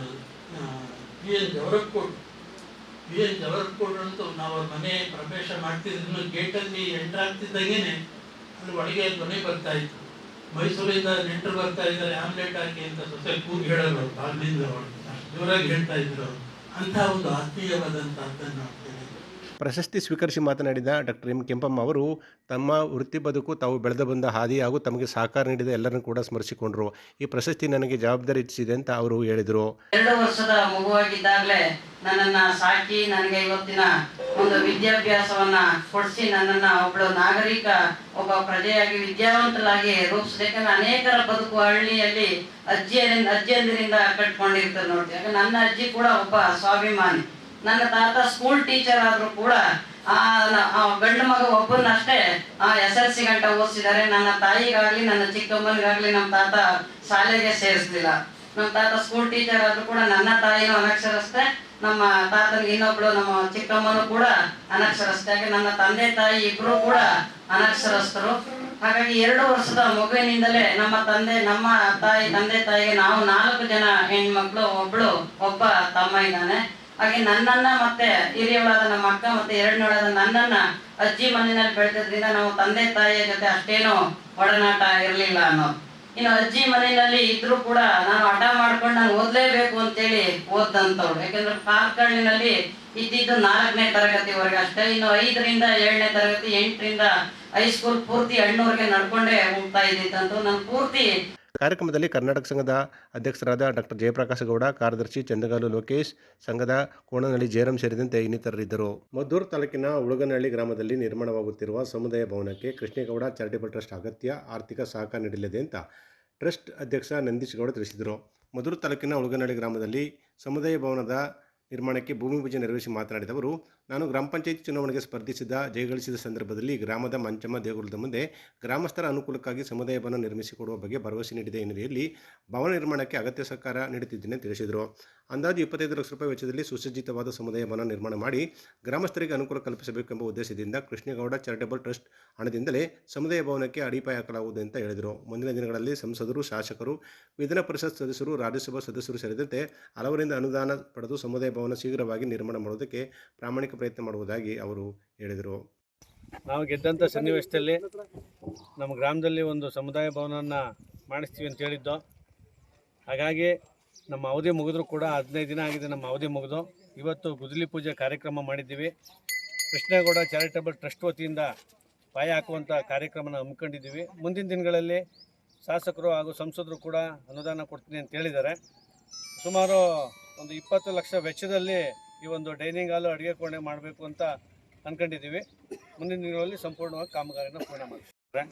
PN ಜವರಕೋಡ್ರಂತೂ ನಾವು ಅವ್ರ ಮನೆ ಪ್ರವೇಶ ಮಾಡ್ತಿದ್ರು, ಗೇಟಲ್ಲಿ ಎಂಟರ್ ಆಗ್ತಿದ್ದಾಗೇನೆ ಅಲ್ಲಿ ಒಳಗೆ ಧ್ವನಿ ಬರ್ತಾ ಇತ್ತು. ಮೈಸೂರಿಂದ ನೆಂಟರು ಬರ್ತಾ ಇದ್ದಾರೆ, ಆಮ್ಲೆಟ್ ಹಾಕಿ ಅಂತ ಸೊಸೆ ಕೂಗಿ ಹೇಳೋರು, ಬಾಗಿಲಿಂದ ಜೋರಾಗಿ ಹೇಳ್ತಾ ಇದ್ರು. ಅಂತ ಒಂದು ಆತ್ಮೀಯವಾದಂತಹದ್ದನ್ನು. ಪ್ರಶಸ್ತಿ ಸ್ವೀಕರಿಸಿ ಮಾತನಾಡಿದ ಡಾಕ್ಟರ್ ಎಂ ಕೆಂಪಮ್ಮ ಅವರು ತಮ್ಮ ವೃತ್ತಿ ಬದುಕು, ತಾವು ಬೆಳೆದು ಬಂದ ಹಾದಿ ಹಾಗೂ ತಮಗೆ ಸಹಕಾರ ನೀಡಿದ ಎಲ್ಲರನ್ನು ಕೂಡ ಸ್ಮರಿಸಿಕೊಂಡರು. ಈ ಪ್ರಶಸ್ತಿ ನನಗೆ ಜವಾಬ್ದಾರಿ ಹೆಚ್ಚಿದೆ ಅಂತ ಅವರು ಹೇಳಿದರು. 2 ವರ್ಷದ ಮಗುವಾಗಿದ್ದಾಗಲೇ ನನ್ನನ್ನು ಸಾಕಿ ನನಗೆ ಇವತ್ತಿನ ಒಂದು ವಿದ್ಯಾಭ್ಯಾಸವನ್ನ ಕೊಡಿಸಿ ನನ್ನನ್ನು ಒಬ್ಬಳು ನಾಗರಿಕ, ಒಬ್ಬ ಪ್ರಜೆಯಾಗಿ ವಿದ್ಯಾವಂತರಾಗಿ ರೂಪಿಸಬೇಕಂದ್ರೆ ಅನೇಕರ ಬದುಕು ಹಳ್ಳಿಯಲ್ಲಿ ಅಜ್ಜಿಯಂದಿರಿಂದ ಕಟ್ಕೊಂಡಿರ್ತಾರೆ ನೋಡಿ. ಯಾಕಂದ್ರೆ ನನ್ನ ಅಜ್ಜಿ ಕೂಡ ಒಬ್ಬ ಸ್ವಾಭಿಮಾನಿ. ನನ್ನ ತಾತ ಸ್ಕೂಲ್ ಟೀಚರ್ ಆದ್ರೂ ಕೂಡ ಗಂಡು ಮಗ ಒಬ್ಬನಷ್ಟೇ SSLC ಗಂಟ ಓದಿಸಿದ್ದಾರೆ. ನನ್ನ ತಾಯಿಗಾಗ್ಲಿ ನನ್ನ ಚಿಕ್ಕಮ್ಮನಿಗಾಗ್ಲಿ ನಮ್ಮ ತಾತ ಶಾಲೆಗೆ ಸೇರಿಸ್ಲಿಲ್ಲ. ನಮ್ಮ ತಾತ ಸ್ಕೂಲ್ ಟೀಚರ್ ಆದ್ರೂ ಕೂಡ ನನ್ನ ತಾಯಿನೂ ಅನಕ್ಷರಸ್ಥೆ, ನಮ್ಮ ತಾತನಿಗೆ ಇನ್ನೊಬ್ಳು ನಮ್ಮ ಚಿಕ್ಕಮ್ಮನೂ ಕೂಡ ಅನಕ್ಷರಸ್ಥೆ. ಹಾಗೆ ನನ್ನ ತಂದೆ ತಾಯಿ ಇಬ್ರು ಕೂಡ ಅನಕ್ಷರಸ್ಥರು. ಹಾಗಾಗಿ 2 ವರ್ಷದ ಮಗುವಿನಿಂದಲೇ ನಮ್ಮ ತಂದೆ ತಾಯಿಗೆ ನಾವು 4 ಜನ ಹೆಣ್ಮಕ್ಳು, ಒಬ್ಬ ತಮ್ಮ ಇದ್ದಾನೆ. ಹಾಗೆ ನನ್ನನ್ನ ಮತ್ತೆ ಹಿರಿಯವಳಾದ ನಮ್ಮ ಅಕ್ಕ ಮತ್ತೆ ಎರಡನೇಳಾದ ನನ್ನನ್ನ ಅಜ್ಜಿ ಮನೆಯಲ್ಲಿ ಬೆಳೆದ್ರಿಂದ ನಾವು ತಂದೆ ತಾಯಿಯ ಜೊತೆ ಅಷ್ಟೇನೋ ಒಡನಾಟ ಇರಲಿಲ್ಲ ಅನ್ನೋದು. ಇನ್ನು ಅಜ್ಜಿ ಮನೆಯಲ್ಲಿ ಇದ್ರೂ ಕೂಡ ನಾನು ಹಠ ಮಾಡ್ಕೊಂಡು ನಾನು ಓದ್ಲೇಬೇಕು ಅಂತೇಳಿ ಓದಂತವ್ರು. ಯಾಕಂದ್ರೆ ಕಾರ್ಕಳ್ಳಿನಲ್ಲಿ ಇದ್ದಿದ್ದು 4ನೇ ತರಗತಿವರೆಗೆ ಅಷ್ಟೇ. ಇನ್ನು 5ರಿಂದ 7ನೇ ತರಗತಿ, 8ರಿಂದ ಹೈಸ್ಕೂಲ್ ಪೂರ್ತಿ 8ವರೆಗೆ ನಡ್ಕೊಂಡೇ ಹೋಗ್ತಾ ಇದ್ದಿತ್ತಂತ. ನಾನು ಪೂರ್ತಿ ಕಾರ್ಯಕ್ರಮದಲ್ಲಿ ಕರ್ನಾಟಕ ಸಂಘದ ಅಧ್ಯಕ್ಷರಾದ ಡಾಕ್ಟರ್ ಜಯಪ್ರಕಾಶ ಗೌಡ, ಕಾರ್ಯದರ್ಶಿ ಚಂದಗಾಲು ಲೋಕೇಶ್, ಸಂಘದ ಕೋಣನಹಳ್ಳಿ ಜಯರಾಮ್ ಸೇರಿದಂತೆ ಇನ್ನಿತರರಿದ್ದರು. ಮದ್ದೂರು ತಾಲೂಕಿನ ಉಳಗನಹಳ್ಳಿ ಗ್ರಾಮದಲ್ಲಿ ನಿರ್ಮಾಣವಾಗುತ್ತಿರುವ ಸಮುದಾಯ ಭವನಕ್ಕೆ ಕೃಷ್ಣೇಗೌಡ ಚಾರಿಟೇಬಲ್ ಟ್ರಸ್ಟ್ ಅಗತ್ಯ ಆರ್ಥಿಕ ಸಹಕಾರ ನೀಡಲಿದೆ ಅಂತ ಟ್ರಸ್ಟ್ ಅಧ್ಯಕ್ಷ ನಂದೀಶ್ ಗೌಡ ತಿಳಿಸಿದರು. ಮದ್ದೂರು ತಾಲೂಕಿನ ಉಳಗನಹಳ್ಳಿ ಗ್ರಾಮದಲ್ಲಿ ಸಮುದಾಯ ಭವನದ ನಿರ್ಮಾಣಕ್ಕೆ ಭೂಮಿ ಪೂಜೆ ನೆರವೇರಿಸಿ ಮಾತನಾಡಿದ ಅವರು, ನಾನು ಗ್ರಾಮ ಪಂಚಾಯತ್ ಚುನಾವಣೆಗೆ ಸ್ಪರ್ಧಿಸಿದ ಜಯಗಳಿಸಿದ ಸಂದರ್ಭದಲ್ಲಿ ಗ್ರಾಮದ ಮಂಚಮ್ಮ ದೇಗುಲದ ಮುಂದೆ ಗ್ರಾಮಸ್ಥರ ಅನುಕೂಲಕ್ಕಾಗಿ ಸಮುದಾಯ ಭವನ ನಿರ್ಮಿಸಿಕೊಡುವ ಬಗ್ಗೆ ಭರವಸೆ ನೀಡಿದ ಹಿನ್ನೆಲೆಯಲ್ಲಿ ಭವನ ನಿರ್ಮಾಣಕ್ಕೆ ಅಗತ್ಯ ಸಹಕಾರ ನೀಡುತ್ತಿದ್ದೇನೆ ತಿಳಿಸಿದರು. ಅಂದಾಜು 25 ಲಕ್ಷ ರೂಪಾಯಿ ವೆಚ್ಚದಲ್ಲಿ ಸುಸಜ್ಜಿತವಾದ ಸಮುದಾಯ ಭವನ ನಿರ್ಮಾಣ ಮಾಡಿ ಗ್ರಾಮಸ್ಥರಿಗೆ ಅನುಕೂಲ ಕಲ್ಪಿಸಬೇಕೆಂಬ ಉದ್ದೇಶದಿಂದ ಕೃಷ್ಣೇಗೌಡ ಚಾರಿಟೇಬಲ್ ಟ್ರಸ್ಟ್ ಹಣದಿಂದಲೇ ಸಮುದಾಯ ಭವನಕ್ಕೆ ಅಡಿಪಾಯ ಹಾಕಲಾಗುವುದು ಅಂತ ಹೇಳಿದರು. ಮುಂದಿನ ದಿನಗಳಲ್ಲಿ ಸಂಸದರು, ಶಾಸಕರು, ವಿಧಾನ ಪರಿಷತ್ ಸದಸ್ಯರು, ರಾಜ್ಯಸಭಾ ಸದಸ್ಯರು ಸೇರಿದಂತೆ ಹಲವರಿಂದ ಅನುದಾನ ಪಡೆದು ಸಮುದಾಯ ಭವನ ಶೀಘ್ರವಾಗಿ ನಿರ್ಮಾಣ ಮಾಡುವುದಕ್ಕೆ ಪ್ರಾಮಾಣಿಕ ಪ್ರಯತ್ನ ಮಾಡುವುದಾಗಿ ಅವರು ಹೇಳಿದರು. ನಾವು ಗೆದ್ದಂಥ ಸನ್ನಿವೇಶದಲ್ಲಿ ನಮ್ಮ ಗ್ರಾಮದಲ್ಲಿ ಒಂದು ಸಮುದಾಯ ಭವನವನ್ನು ಮಾಡಿಸ್ತೀವಿ ಅಂತ ಹೇಳಿದ್ದು. ಹಾಗಾಗಿ ನಮ್ಮ ಅವಧಿ ಮುಗಿದ್ರೂ ಕೂಡ 15 ದಿನ ಆಗಿದೆ ನಮ್ಮ ಅವಧಿ ಮುಗಿದು. ಇವತ್ತು ಗುದ್ದಲಿ ಪೂಜೆ ಕಾರ್ಯಕ್ರಮ ಮಾಡಿದ್ದೀವಿ. ಕೃಷ್ಣೇಗೌಡ ಚಾರಿಟೇಬಲ್ ಟ್ರಸ್ಟ್ ವತಿಯಿಂದ ಪಾಯ ಹಾಕುವಂಥ ಕಾರ್ಯಕ್ರಮನ ಹಮ್ಮಿಕೊಂಡಿದ್ದೀವಿ. ಮುಂದಿನ ದಿನಗಳಲ್ಲಿ ಶಾಸಕರು ಹಾಗೂ ಸಂಸದರು ಕೂಡ ಅನುದಾನ ಕೊಡ್ತೀನಿ ಅಂತ ಹೇಳಿದ್ದಾರೆ. ಸುಮಾರು ಒಂದು 20 ಲಕ್ಷ ವೆಚ್ಚದಲ್ಲಿ ಈ ಒಂದು ಡೈನಿಂಗ್ ಹಾಲು, ಅಡುಗೆ ಕೋಣೆ ಮಾಡಬೇಕು ಅಂತ ಅಂದ್ಕೊಂಡಿದ್ದೀವಿ. ಮುಂದಿನ ದಿನಗಳಲ್ಲಿ ಸಂಪೂರ್ಣವಾಗಿ ಕಾಮಗಾರಿನ ಪೂರ್ಣ ಮಾಡ್ತಾರೆ.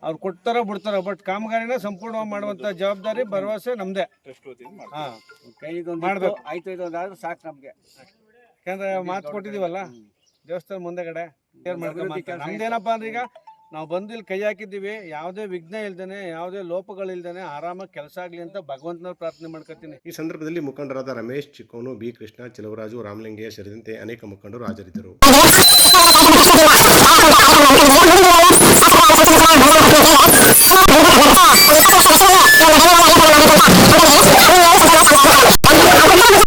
ಅವ್ರು ಕೊಡ್ತಾರೋ ಬಿಡ್ತಾರೋ, ಬಟ್ ಕಾಮಗಾರಿನ ಸಂಪೂರ್ಣವಾಗಿ ಮಾಡುವಂಥ ಜವಾಬ್ದಾರಿ, ಭರವಸೆ ನಮ್ಮದೇ. ಹಾಂ, ಮಾಡಬೇಕು. ಆಯ್ತು, ಇದೊಂದಾದ್ರೂ ಸಾಕು ನಮಗೆ. ಯಾಕಂದರೆ ಮಾತು ಕೊಟ್ಟಿದ್ದೀವಲ್ಲ, ದೇವಸ್ಥಾನ ಮುಂದೆಗಡೆ ನಮ್ದೇನಪ್ಪ ಅಂದ್ರೆ ಈಗ ನಾವು ಬಂದು ಇಲ್ಲಿ ಕೈ ಹಾಕಿದ್ದೀವಿ, ಯಾವುದೇ ವಿಘ್ನ ಇಲ್ದೇನೆ, ಯಾವುದೇ ಲೋಪಗಳಿಲ್ದೇನೆ ಆರಾಮಾಗಿ ಕೆಲಸ ಆಗಲಿ ಅಂತ ಭಗವಂತನ ಪ್ರಾರ್ಥನೆ ಮಾಡ್ಕೊತೀನಿ. ಈ ಸಂದರ್ಭದಲ್ಲಿ ಮುಖಂಡರಾದ ರಮೇಶ್ ಚಿಕ್ಕೋನು, ಬಿ ಕೃಷ್ಣ, ಚೆಲುವರಾಜು, ರಾಮಲಿಂಗಯ್ಯ ಸೇರಿದಂತೆ ಅನೇಕ ಮುಖಂಡರು ಹಾಜರಿದ್ದರು.